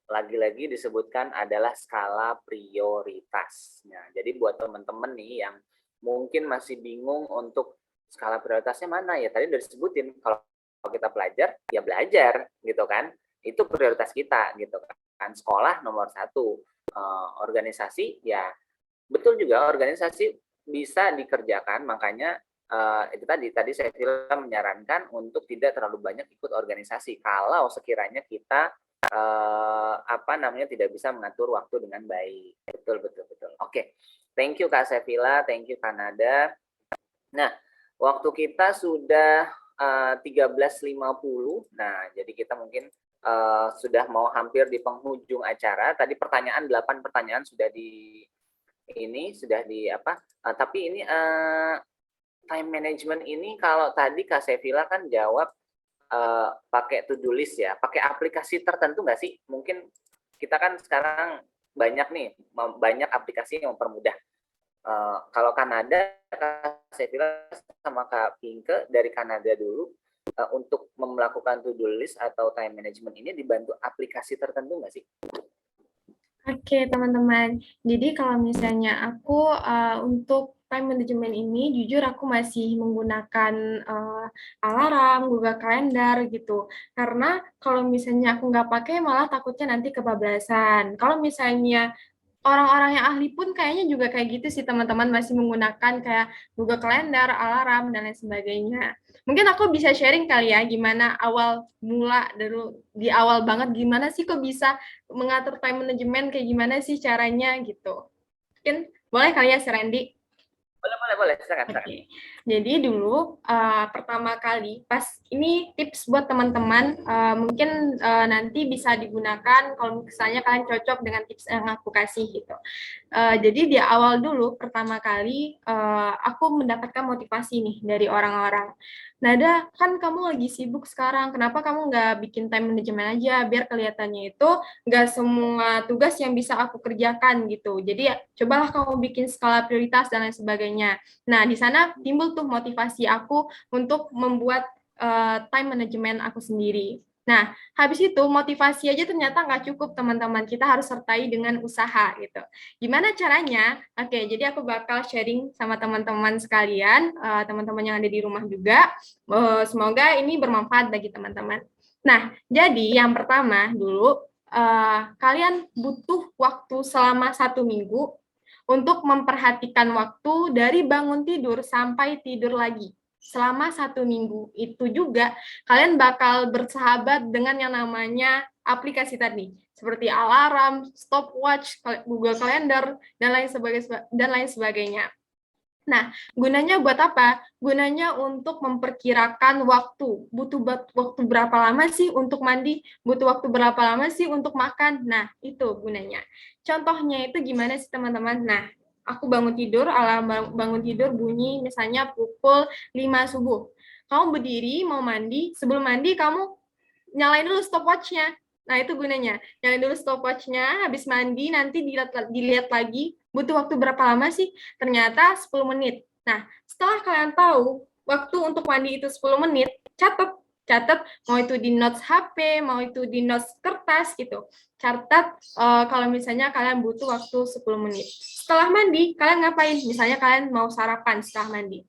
Speaker 1: lagi-lagi disebutkan adalah skala prioritas. Nah, jadi buat teman-teman nih yang mungkin masih bingung untuk skala prioritasnya mana ya, tadi udah disebutin, kalau kita belajar, ya belajar gitu kan. Itu prioritas kita gitu kan. Sekolah nomor 1. Organisasi ya betul juga, organisasi bisa dikerjakan, makanya itu tadi saya menyarankan untuk tidak terlalu banyak ikut organisasi kalau sekiranya kita tidak bisa mengatur waktu dengan baik. Betul. Oke, thank you Kak Sevilla, thank you Kak Nada. Nah, waktu kita sudah 13.50. Nah, jadi kita mungkin sudah mau hampir di penghujung acara. Tadi 8 pertanyaan sudah tapi ini time management ini kalau tadi Kak Sevilla kan jawab pakai to-do list ya, pakai aplikasi tertentu nggak sih? Mungkin kita kan sekarang banyak aplikasi yang mempermudah. Kalau Kanada, Kak Sevilla sama Kak Pinke dari Kanada dulu, untuk melakukan to-do list atau time management ini dibantu aplikasi tertentu nggak sih?
Speaker 2: Oke, teman-teman. Jadi kalau misalnya aku untuk time management ini, jujur aku masih menggunakan alarm, Google Calendar gitu. Karena kalau misalnya aku nggak pakai, malah takutnya nanti kebablasan. Kalau misalnya orang-orang yang ahli pun kayaknya juga kayak gitu sih, teman-teman, masih menggunakan kayak Google Calendar, alarm, dan lain sebagainya. Mungkin aku bisa sharing kali ya, gimana awal mula dulu, di awal banget, gimana sih kok bisa mengatur time management, kayak gimana sih caranya gitu. Mungkin boleh kali ya, Randy?
Speaker 1: Boleh, silakan.
Speaker 2: Oke. Jadi dulu pertama kali pas ini tips buat teman-teman, mungkin nanti bisa digunakan kalau misalnya kalian cocok dengan tips yang aku kasih gitu. Jadi di awal dulu pertama kali aku mendapatkan motivasi nih dari orang-orang. Nada, kan kamu lagi sibuk sekarang, kenapa kamu nggak bikin time management aja, biar kelihatannya itu nggak semua tugas yang bisa aku kerjakan gitu. Jadi ya, cobalah kamu bikin skala prioritas dan lain sebagainya. Nah, di sana timbul tuh motivasi aku untuk membuat time management aku sendiri. Nah, habis itu motivasi aja ternyata nggak cukup, teman-teman. Kita harus sertai dengan usaha gitu. Gimana caranya? Oke, jadi aku bakal sharing sama teman-teman sekalian, teman-teman yang ada di rumah juga. Semoga ini bermanfaat bagi teman-teman. Nah, jadi yang pertama dulu, kalian butuh waktu selama 1 minggu untuk memperhatikan waktu dari bangun tidur sampai tidur lagi. Selama 1 minggu itu juga kalian bakal bersahabat dengan yang namanya aplikasi tadi, seperti alarm, stopwatch, Google Calendar, dan lain sebagainya. Nah, gunanya buat apa? Gunanya untuk memperkirakan waktu. Butuh waktu berapa lama sih untuk mandi? Butuh waktu berapa lama sih untuk makan? Nah, itu gunanya. Contohnya itu gimana sih, teman-teman? Nah, aku bangun tidur, alarm bangun tidur bunyi misalnya pukul 5 subuh. Kamu berdiri, mau mandi, sebelum mandi kamu nyalain dulu stopwatch-nya. Nah, itu gunanya. Nyalain dulu stopwatch-nya, habis mandi nanti dilihat lagi, butuh waktu berapa lama sih? Ternyata 10 menit. Nah, setelah kalian tahu waktu untuk mandi itu 10 menit, catat mau itu di notes HP, mau itu di notes kertas gitu. Catat kalau misalnya kalian butuh waktu 10 menit. Setelah mandi, kalian ngapain? Misalnya kalian mau sarapan setelah mandi.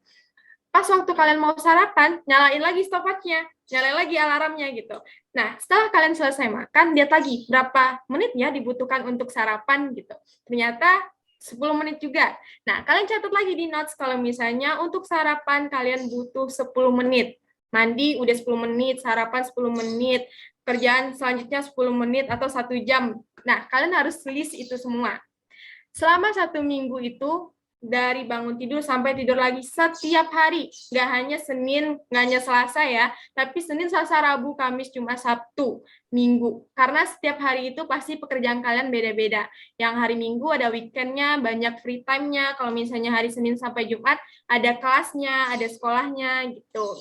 Speaker 2: Pas waktu kalian mau sarapan, nyalain lagi stopwatch-nya, nyalain lagi alarmnya gitu. Nah, setelah kalian selesai makan, lihat lagi berapa menit ya dibutuhkan untuk sarapan gitu. Ternyata 10 menit juga. Nah, kalian catat lagi di notes kalau misalnya untuk sarapan kalian butuh 10 menit. Mandi udah 10 menit, sarapan 10 menit, kerjaan selanjutnya 10 menit atau 1 jam. Nah, kalian harus list itu semua. Selama 1 minggu itu, dari bangun tidur sampai tidur lagi setiap hari, nggak hanya Senin, nggak hanya Selasa ya, tapi Senin, Selasa, Rabu, Kamis, Jumat, Sabtu, Minggu. Karena setiap hari itu pasti pekerjaan kalian beda-beda. Yang hari Minggu ada weekend-nya, banyak free time-nya. Kalau misalnya hari Senin sampai Jumat, ada kelasnya, ada sekolahnya gitu.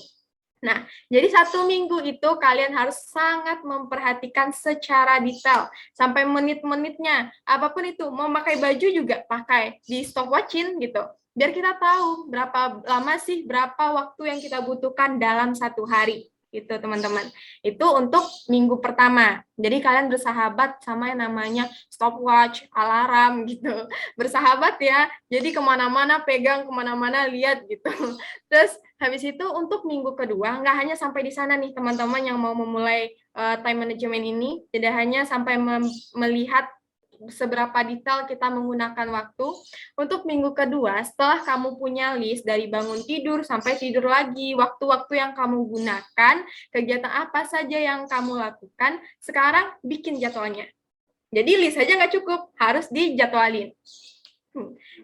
Speaker 2: Nah, jadi 1 minggu itu kalian harus sangat memperhatikan secara detail, sampai menit-menitnya. Apapun itu, mau pakai baju juga pakai, di stopwatch-in gitu. Biar kita tahu berapa lama sih, berapa waktu yang kita butuhkan dalam 1 hari. Gitu, teman-teman. Itu untuk minggu pertama. Jadi kalian bersahabat sama yang namanya stopwatch, alarm gitu. Bersahabat ya, jadi kemana-mana pegang, kemana-mana lihat gitu. Terus habis itu untuk minggu kedua, nggak hanya sampai di sana nih teman-teman yang mau memulai time management ini, tidak hanya sampai melihat seberapa detail kita menggunakan waktu. Untuk minggu kedua, setelah kamu punya list dari bangun tidur sampai tidur lagi, waktu-waktu yang kamu gunakan, kegiatan apa saja yang kamu lakukan, sekarang bikin jadwalnya. Jadi list saja nggak cukup, harus dijadwalin.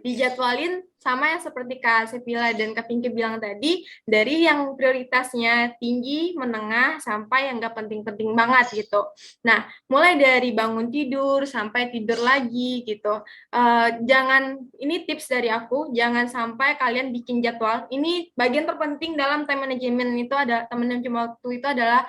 Speaker 2: Dijadwalin sama yang seperti Kak Sevilla dan Kak Pinky bilang tadi, dari yang prioritasnya tinggi, menengah, sampai yang nggak penting-penting banget gitu. Nah, mulai dari bangun tidur sampai tidur lagi gitu. Ini tips dari aku, jangan sampai kalian bikin jadwal. Ini bagian terpenting dalam time management waktu itu adalah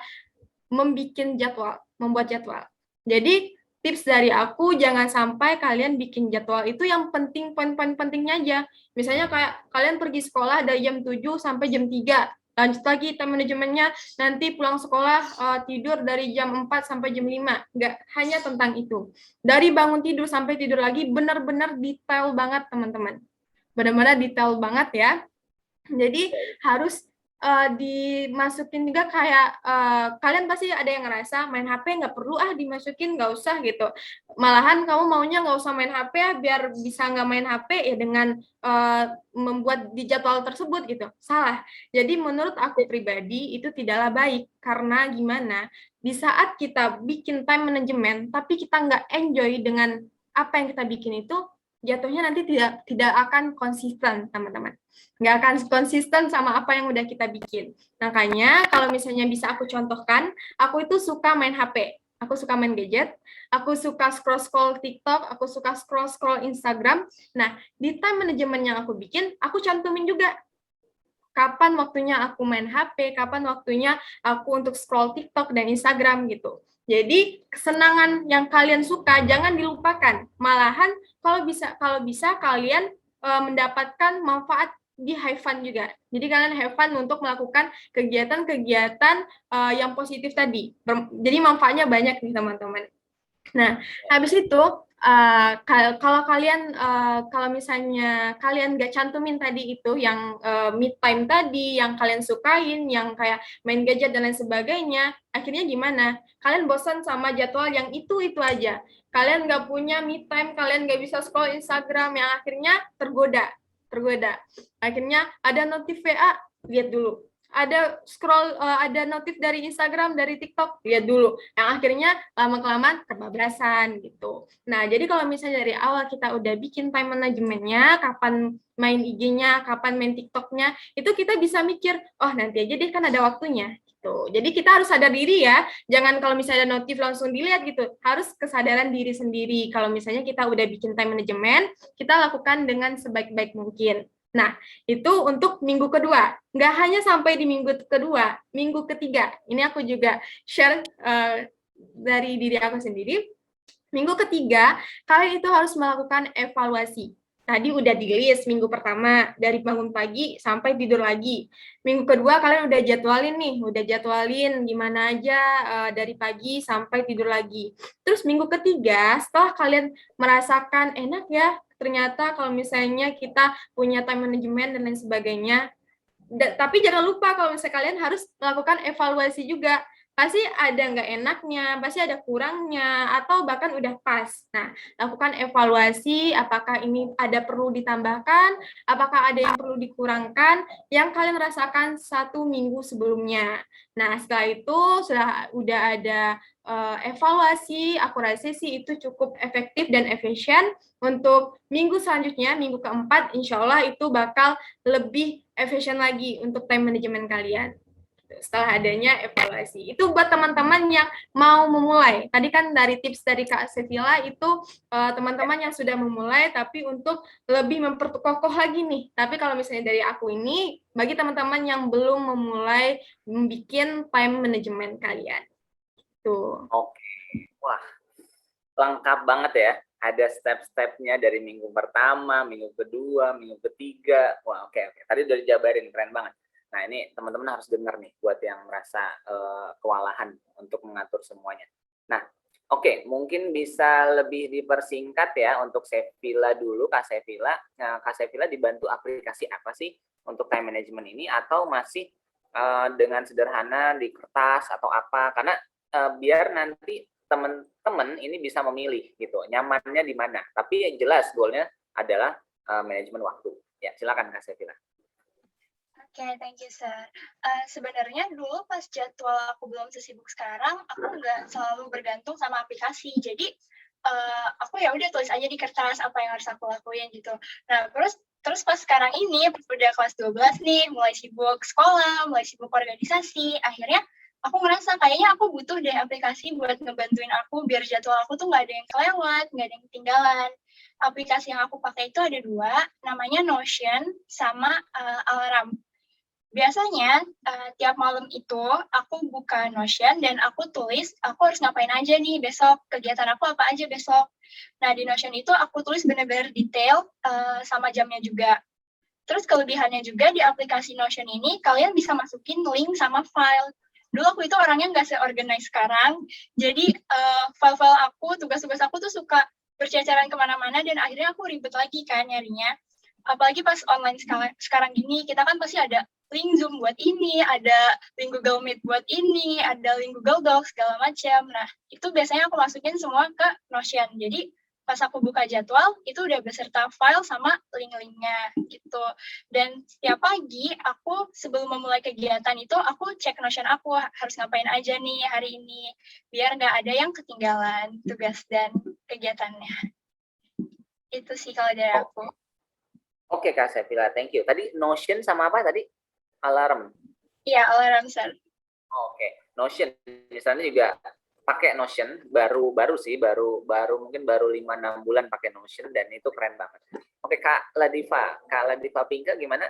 Speaker 2: membuat jadwal. Jadi tips dari aku, jangan sampai kalian bikin jadwal itu yang penting, poin-poin pentingnya aja. Misalnya kayak kalian pergi sekolah dari jam 7 sampai jam 3, lanjut lagi time manajemennya, nanti pulang sekolah tidur dari jam 4 sampai jam 5. Nggak hanya tentang itu. Dari bangun tidur sampai tidur lagi, benar-benar detail banget teman-teman. Benar-benar detail banget ya. Jadi harus dimasukin juga kayak kalian pasti ada yang ngerasa main HP nggak perlu dimasukin, nggak usah gitu. Malahan kamu maunya nggak usah main HP biar bisa nggak main HP ya dengan membuat di jadwal tersebut gitu. Salah. Jadi menurut aku pribadi itu tidaklah baik karena gimana? Di saat kita bikin time management tapi kita nggak enjoy dengan apa yang kita bikin itu, jatuhnya nanti tidak akan konsisten teman-teman, nggak akan konsisten sama apa yang udah kita bikin. Makanya kalau misalnya bisa aku contohkan, aku itu suka main HP, aku suka main gadget, aku suka scroll TikTok, aku suka scroll Instagram. Nah, di time management yang aku bikin, aku cantumin juga kapan waktunya aku main HP, kapan waktunya aku untuk scroll TikTok dan Instagram gitu. Jadi kesenangan yang kalian suka jangan dilupakan. Malahan kalau bisa kalian mendapatkan manfaat di have fun juga. Jadi kalian have fun untuk melakukan kegiatan-kegiatan yang positif tadi. Jadi manfaatnya banyak nih teman-teman. Nah, habis itu kalau misalnya kalian nggak cantumin tadi itu yang mid time tadi, yang kalian sukain, yang kayak main gadget dan lain sebagainya, akhirnya gimana? Kalian bosan sama jadwal yang itu aja. Kalian nggak punya mid time, kalian nggak bisa scroll Instagram, yang akhirnya tergoda. Akhirnya ada notif WA, lihat dulu. Ada notif dari Instagram, dari TikTok, lihat dulu. Yang akhirnya lama-kelamaan kebablasan gitu. Nah, jadi kalau misalnya dari awal kita udah bikin time manajemennya, kapan main IG-nya, kapan main TikTok-nya, itu kita bisa mikir, oh nanti aja deh kan ada waktunya. Gitu. Jadi kita harus sadar diri ya, jangan kalau misalnya ada notif langsung dilihat gitu. Harus kesadaran diri sendiri. Kalau misalnya kita udah bikin time management, kita lakukan dengan sebaik-baik mungkin. Nah, itu untuk minggu kedua. Nggak hanya sampai di minggu kedua, minggu ketiga. Ini aku juga share dari diri aku sendiri. Minggu ketiga, kalian itu harus melakukan evaluasi. Tadi udah di-list minggu pertama, dari bangun pagi sampai tidur lagi. Minggu kedua, kalian udah jadwalin gimana aja dari pagi sampai tidur lagi. Terus minggu ketiga, setelah kalian merasakan enak ya, ternyata kalau misalnya kita punya time management dan lain sebagainya, tapi jangan lupa kalau misalnya kalian harus melakukan evaluasi juga. Pasti ada nggak enaknya, pasti ada kurangnya, atau bahkan udah pas. Nah, lakukan evaluasi, apakah ini ada perlu ditambahkan, apakah ada yang perlu dikurangkan, yang kalian rasakan 1 minggu sebelumnya. Nah, setelah itu, udah ada evaluasi, aku rasa sih itu cukup efektif dan efisien. Untuk minggu selanjutnya, minggu keempat, insya Allah itu bakal lebih efisien lagi untuk time management kalian. Setelah adanya evaluasi. Itu buat teman-teman yang mau memulai. Tadi kan dari tips dari Kak Sevilla itu teman-teman yang sudah memulai, tapi untuk lebih memperkokoh lagi nih. Tapi kalau misalnya dari aku ini, bagi teman-teman yang belum memulai membuat time management kalian. Tuh.
Speaker 1: Oke. Wah, lengkap banget ya. Ada step-stepnya dari minggu pertama, minggu kedua, minggu ketiga. Wah, oke. Tadi udah dijabarin, keren banget. Nah, ini teman-teman harus dengar nih buat yang merasa kewalahan untuk mengatur semuanya. Nah, oke, mungkin bisa lebih dipersingkat ya untuk Sevilla dulu, Kak Sevilla. Nah, Kak Sevilla dibantu aplikasi apa sih untuk time management ini, atau masih dengan sederhana di kertas atau apa? Karena biar nanti teman-teman ini bisa memilih gitu, nyamannya di mana. Tapi yang jelas goalnya adalah manajemen waktu. Ya, silakan Kak Sevilla.
Speaker 4: Oke, thank you, sir. Sebenarnya dulu pas jadwal aku belum sesibuk sekarang, aku nggak selalu bergantung sama aplikasi. Jadi, aku ya udah tulis aja di kertas apa yang harus aku lakuin gitu. Nah, terus pas sekarang ini udah kelas 12 nih, mulai sibuk sekolah, mulai sibuk organisasi, akhirnya aku ngerasa kayaknya aku butuh deh aplikasi buat ngebantuin aku biar jadwal aku tuh nggak ada yang kelewat, nggak ada yang ketinggalan. Aplikasi yang aku pakai itu ada 2, namanya Notion sama Alarm. Biasanya tiap malam itu aku buka Notion dan aku tulis aku harus ngapain aja nih besok, kegiatan aku apa aja besok. Nah, di Notion itu aku tulis benar-benar detail sama jamnya juga. Terus kelebihannya juga di aplikasi Notion ini kalian bisa masukin link sama file. Dulu aku itu orangnya nggak se-organize sekarang, jadi file-file aku, tugas-tugas aku tuh suka berceceran kemana-mana dan akhirnya aku ribet lagi kan nyarinya. Apalagi pas online sekarang gini, kita kan pasti ada link Zoom buat ini, ada link Google Meet buat ini, ada link Google Docs, segala macam. Nah, itu biasanya aku masukin semua ke Notion. Jadi, pas aku buka jadwal, itu udah beserta file sama link-linknya gitu. Dan setiap pagi, aku sebelum memulai kegiatan itu, aku cek Notion aku, harus ngapain aja nih hari ini, biar nggak ada yang ketinggalan tugas dan kegiatannya. Itu sih kalau dari aku.
Speaker 1: Oke Kak Sevilla, thank you. Tadi Notion sama apa tadi? Alarm.
Speaker 4: Iya, Alarm Sir.
Speaker 1: Oke, Notion. Misalnya juga pakai Notion, baru mungkin baru 5-6 bulan pakai Notion dan itu keren banget. Oke Kak Ladiva Pinka gimana?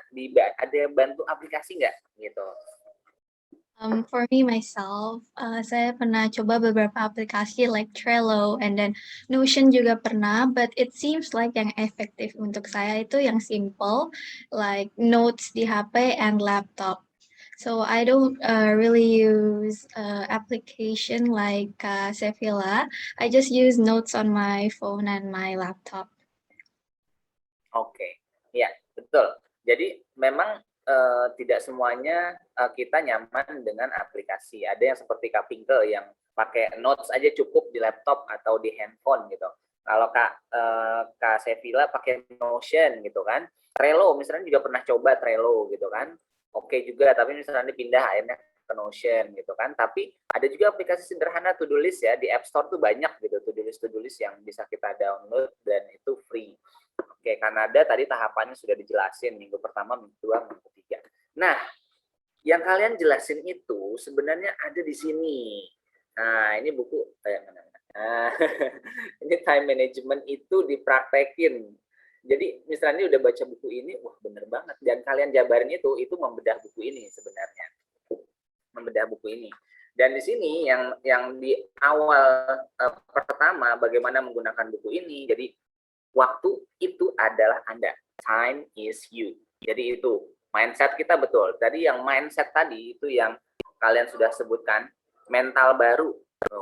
Speaker 1: Ada bantu aplikasi nggak gitu?
Speaker 3: For me myself, saya pernah coba beberapa aplikasi like Trello and then Notion juga pernah, but it seems like yang efektif untuk saya itu yang simple, like notes di HP and laptop. So I don't really use application like Sevilla. I just use notes on my phone and my laptop.
Speaker 1: Oke, ya betul. Jadi memang tidak semuanya kita nyaman dengan aplikasi. Ada yang seperti Kak Pinke yang pakai notes aja cukup di laptop atau di handphone gitu. Kalau Kak Sevilla pakai Notion gitu kan. Trello misalnya juga pernah coba Trello gitu kan. Oke juga, tapi misalnya pindah akhirnya ke Notion gitu kan. Tapi ada juga aplikasi sederhana to-do list ya, di App Store tuh banyak gitu to-do list yang bisa kita download dan itu free. Oke, Kanada tadi tahapannya sudah dijelasin minggu pertama, minggu kedua, minggu ketiga. Nah, yang kalian jelasin itu sebenarnya ada di sini. Nah, ini buku mana? Nah, ini time management itu dipraktekin. Jadi misalnya udah baca buku ini, wah bener banget. Dan kalian jabarin itu membedah buku ini sebenarnya. Membedah buku ini. Dan di sini yang di awal pertama bagaimana menggunakan buku ini. Jadi waktu itu adalah Anda. Time is you. Jadi itu mindset kita betul. Tadi yang mindset tadi itu yang kalian sudah sebutkan, mental baru.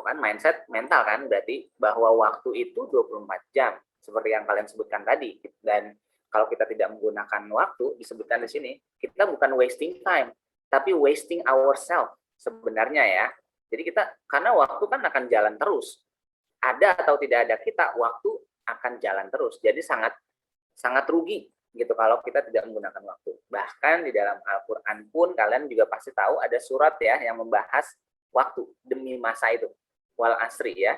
Speaker 1: Kan mindset mental kan berarti bahwa waktu itu 24 jam seperti yang kalian sebutkan tadi. Dan kalau kita tidak menggunakan waktu disebutkan di sini, kita bukan wasting time, tapi wasting ourselves sebenarnya ya. Jadi kita karena waktu kan akan jalan terus. Ada atau tidak ada kita, waktu akan jalan terus. Jadi sangat rugi gitu kalau kita tidak menggunakan waktu. Bahkan di dalam Al-Qur'an pun kalian juga pasti tahu ada surat ya yang membahas waktu demi masa itu. Wal asri ya.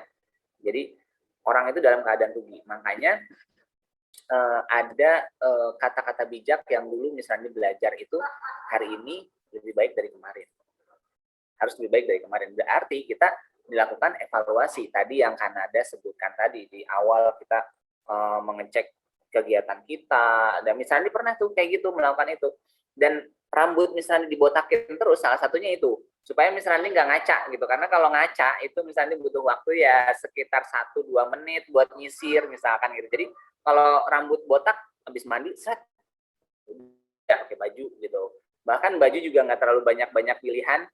Speaker 1: Jadi orang itu dalam keadaan rugi. Makanya ada kata-kata bijak yang dulu misalnya belajar itu hari ini lebih baik dari kemarin. Harus lebih baik dari kemarin. Berarti kita dilakukan evaluasi tadi yang Kanada sebutkan tadi di awal kita mengecek kegiatan kita dan misalnya pernah tuh kayak gitu melakukan itu dan rambut misalnya dibotakin terus salah satunya itu supaya misalnya nggak ngaca gitu karena kalau ngaca itu misalnya butuh waktu ya sekitar 1-2 menit buat nyisir misalkan gitu. Jadi kalau rambut botak habis mandi set udah pakai baju gitu. Bahkan baju juga nggak terlalu banyak pilihan.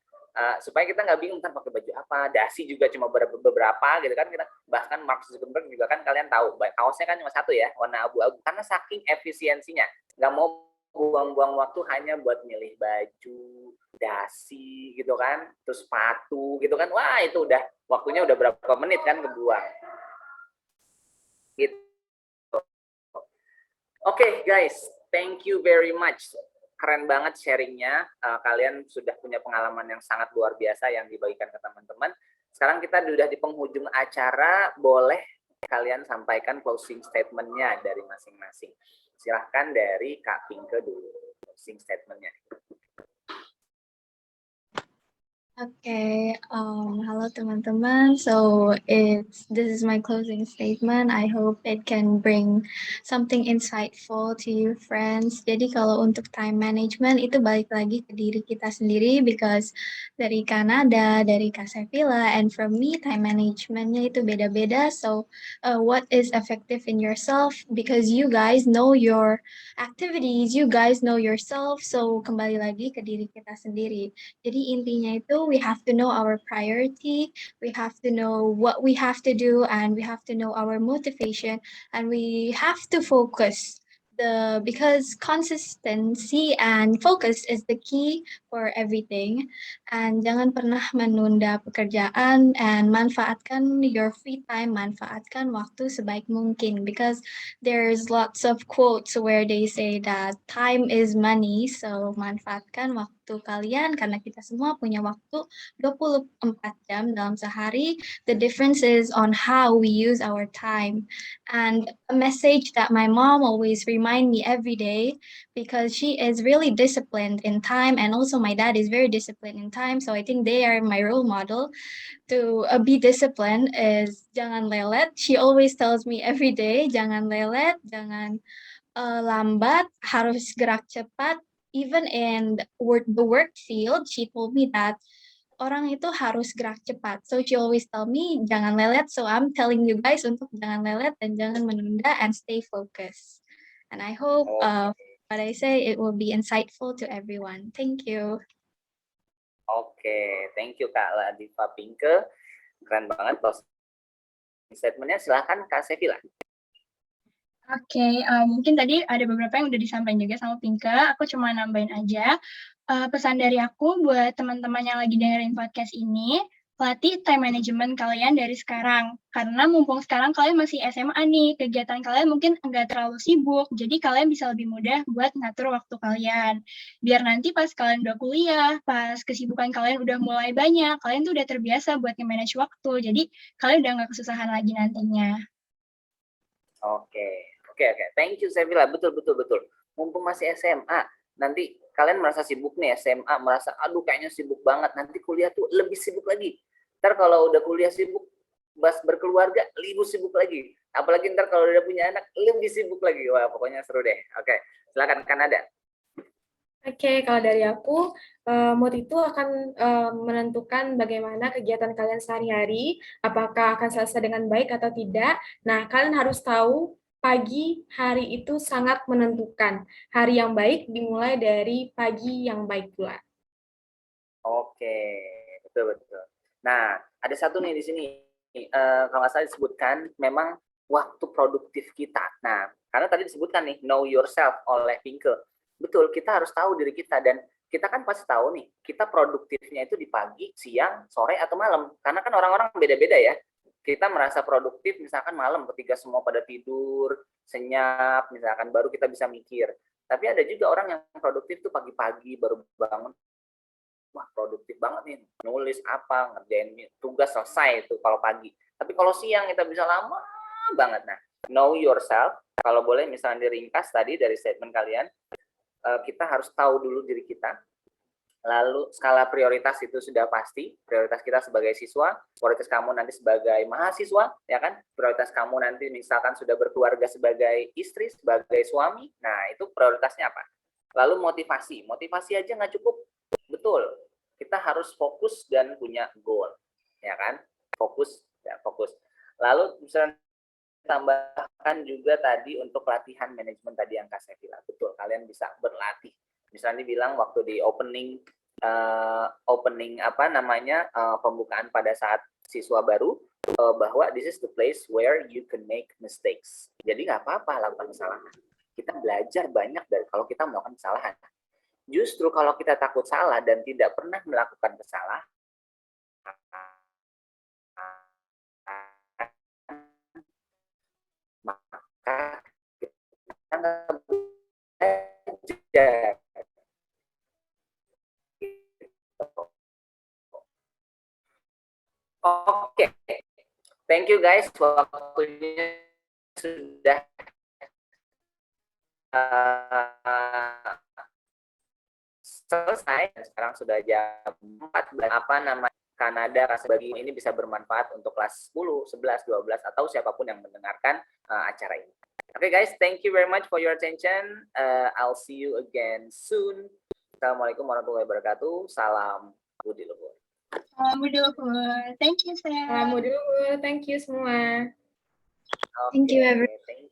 Speaker 1: Supaya kita nggak bingung kan pakai baju apa, dasi juga cuma beberapa gitu kan kita bahkan Mark Zuckerberg juga kan kalian tahu kaosnya kan cuma satu ya warna abu-abu karena saking efisiensinya nggak mau buang-buang waktu hanya buat milih baju, dasi gitu kan, terus sepatu gitu kan, wah itu udah waktunya udah berapa menit kan kebuang. Gitu. Oke, guys, thank you very much. Keren banget sharingnya, kalian sudah punya pengalaman yang sangat luar biasa yang dibagikan ke teman-teman. Sekarang kita sudah di penghujung acara, boleh kalian sampaikan closing statement-nya dari masing-masing. Silahkan dari Kak Pinke dulu, closing statement-nya.
Speaker 3: Okay, hello teman-teman. So this is my closing statement. I hope it can bring something insightful to you friends. Jadi kalau untuk time management itu balik lagi ke diri kita sendiri, because dari Kanada, dari Kak Sevilla, and from me time managementnya itu beda-beda. So what is effective in yourself, because you guys know your activities, you guys know yourself. So kembali lagi ke diri kita sendiri. Jadi intinya itu we have to know our priority, we have to know what we have to do, and we have to know our motivation, and we have to focus. Because consistency and focus is the key for everything. And jangan pernah menunda pekerjaan, and manfaatkan your free time, manfaatkan waktu sebaik mungkin, because there's lots of quotes where they say that time is money. So manfaatkan waktu kalian, karena kita semua punya waktu 24 jam dalam sehari. The difference is on how we use our time. And a message that my mom always remind me every day, because she is really disciplined in time, and also my dad is very disciplined in time. So I think they are my role model to be disciplined, is jangan lelet. She always tells me every day, jangan lelet, jangan lambat, harus gerak cepat. Even in the work field, she told me that orang itu harus gerak cepat. So she always tell me, jangan lelet. So I'm telling you guys untuk jangan lelet dan jangan menunda, and stay focused. And I hope what I say, it will be insightful to everyone. Thank you.
Speaker 1: Oke, thank you Kak Ladifa Pinke. Keren banget statement-nya. Silahkan Kak Sevilla.
Speaker 4: Oke, mungkin tadi ada beberapa yang udah disampaikan juga sama Pinke, aku cuma nambahin aja. Pesan dari aku buat teman-teman yang lagi dengerin podcast ini, latih time management kalian dari sekarang. Karena mumpung sekarang kalian masih SMA nih, kegiatan kalian mungkin nggak terlalu sibuk, jadi kalian bisa lebih mudah buat ngatur waktu kalian. Biar nanti pas kalian udah kuliah, pas kesibukan kalian udah mulai banyak, kalian tuh udah terbiasa buat nge-manage waktu, jadi kalian udah nggak kesusahan lagi nantinya.
Speaker 1: Oke. Thank you Sevilla. Betul. Mumpung masih SMA, nanti kalian merasa sibuk nih SMA, merasa aduh kayaknya sibuk banget. Nanti kuliah tuh lebih sibuk lagi. Ntar kalau udah kuliah sibuk, pas berkeluarga lebih sibuk lagi. Apalagi ntar kalau udah punya anak lebih sibuk lagi. Wah pokoknya seru deh. Oke, silakan Kanada.
Speaker 2: Oke, kalau dari aku, mood itu akan menentukan bagaimana kegiatan kalian sehari-hari, apakah akan selesai dengan baik atau tidak. Nah, kalian harus tahu pagi hari itu sangat menentukan. Hari yang baik dimulai dari pagi yang baik pula.
Speaker 1: Oke, betul. Nah, ada satu nih di sini, kalau nggak salah disebutkan memang waktu produktif kita. Nah, karena tadi disebutkan nih, know yourself oleh Pinke. Betul, kita harus tahu diri kita, dan kita kan pasti tahu nih, kita produktifnya itu di pagi, siang, sore, atau malam. Karena kan orang-orang beda-beda ya. Kita merasa produktif misalkan malam ketika semua pada tidur, senyap, misalkan baru kita bisa mikir. Tapi ada juga orang yang produktif tuh pagi-pagi baru bangun, wah produktif banget nih, nulis apa, ngerjain tugas selesai itu kalau pagi. Tapi kalau siang kita bisa lama banget. Nah, know yourself, kalau boleh misalnya diringkas tadi dari statement kalian, kita harus tahu dulu diri kita. Lalu skala prioritas itu sudah pasti, prioritas kita sebagai siswa, prioritas kamu nanti sebagai mahasiswa, ya kan? Prioritas kamu nanti misalkan sudah berkeluarga sebagai istri, sebagai suami, nah itu prioritasnya apa? Lalu motivasi aja nggak cukup, betul. Kita harus fokus dan punya goal, ya kan? Fokus. Lalu misalnya tambahkan juga tadi untuk latihan manajemen tadi yang Kak saya bilang, betul, kalian bisa berlatih. Misalnya dibilang waktu di opening pembukaan pada saat siswa baru, bahwa this is the place where you can make mistakes. Jadi nggak apa-apa lakukan kesalahan. Kita belajar banyak dari kalau kita melakukan kesalahan. Justru kalau kita takut salah dan tidak pernah melakukan kesalahan, maka kita nggak belajar. Oke, Thank you guys, waktunya sudah selesai. Sekarang sudah jam 4. Apa nama Kanada Rasa Bagi ini bisa bermanfaat untuk kelas 10, 11, 12 atau siapapun yang mendengarkan acara ini. Okay guys, thank you very much for your attention. I'll see you again soon. Assalamualaikum warahmatullahi wabarakatuh. Salam Budi Luhur.
Speaker 4: Salam Budi Luhur. Thank you, Sam.
Speaker 2: Salam dulu, thank you semua.
Speaker 3: Thank you,
Speaker 1: Okay,
Speaker 3: everyone.
Speaker 1: thank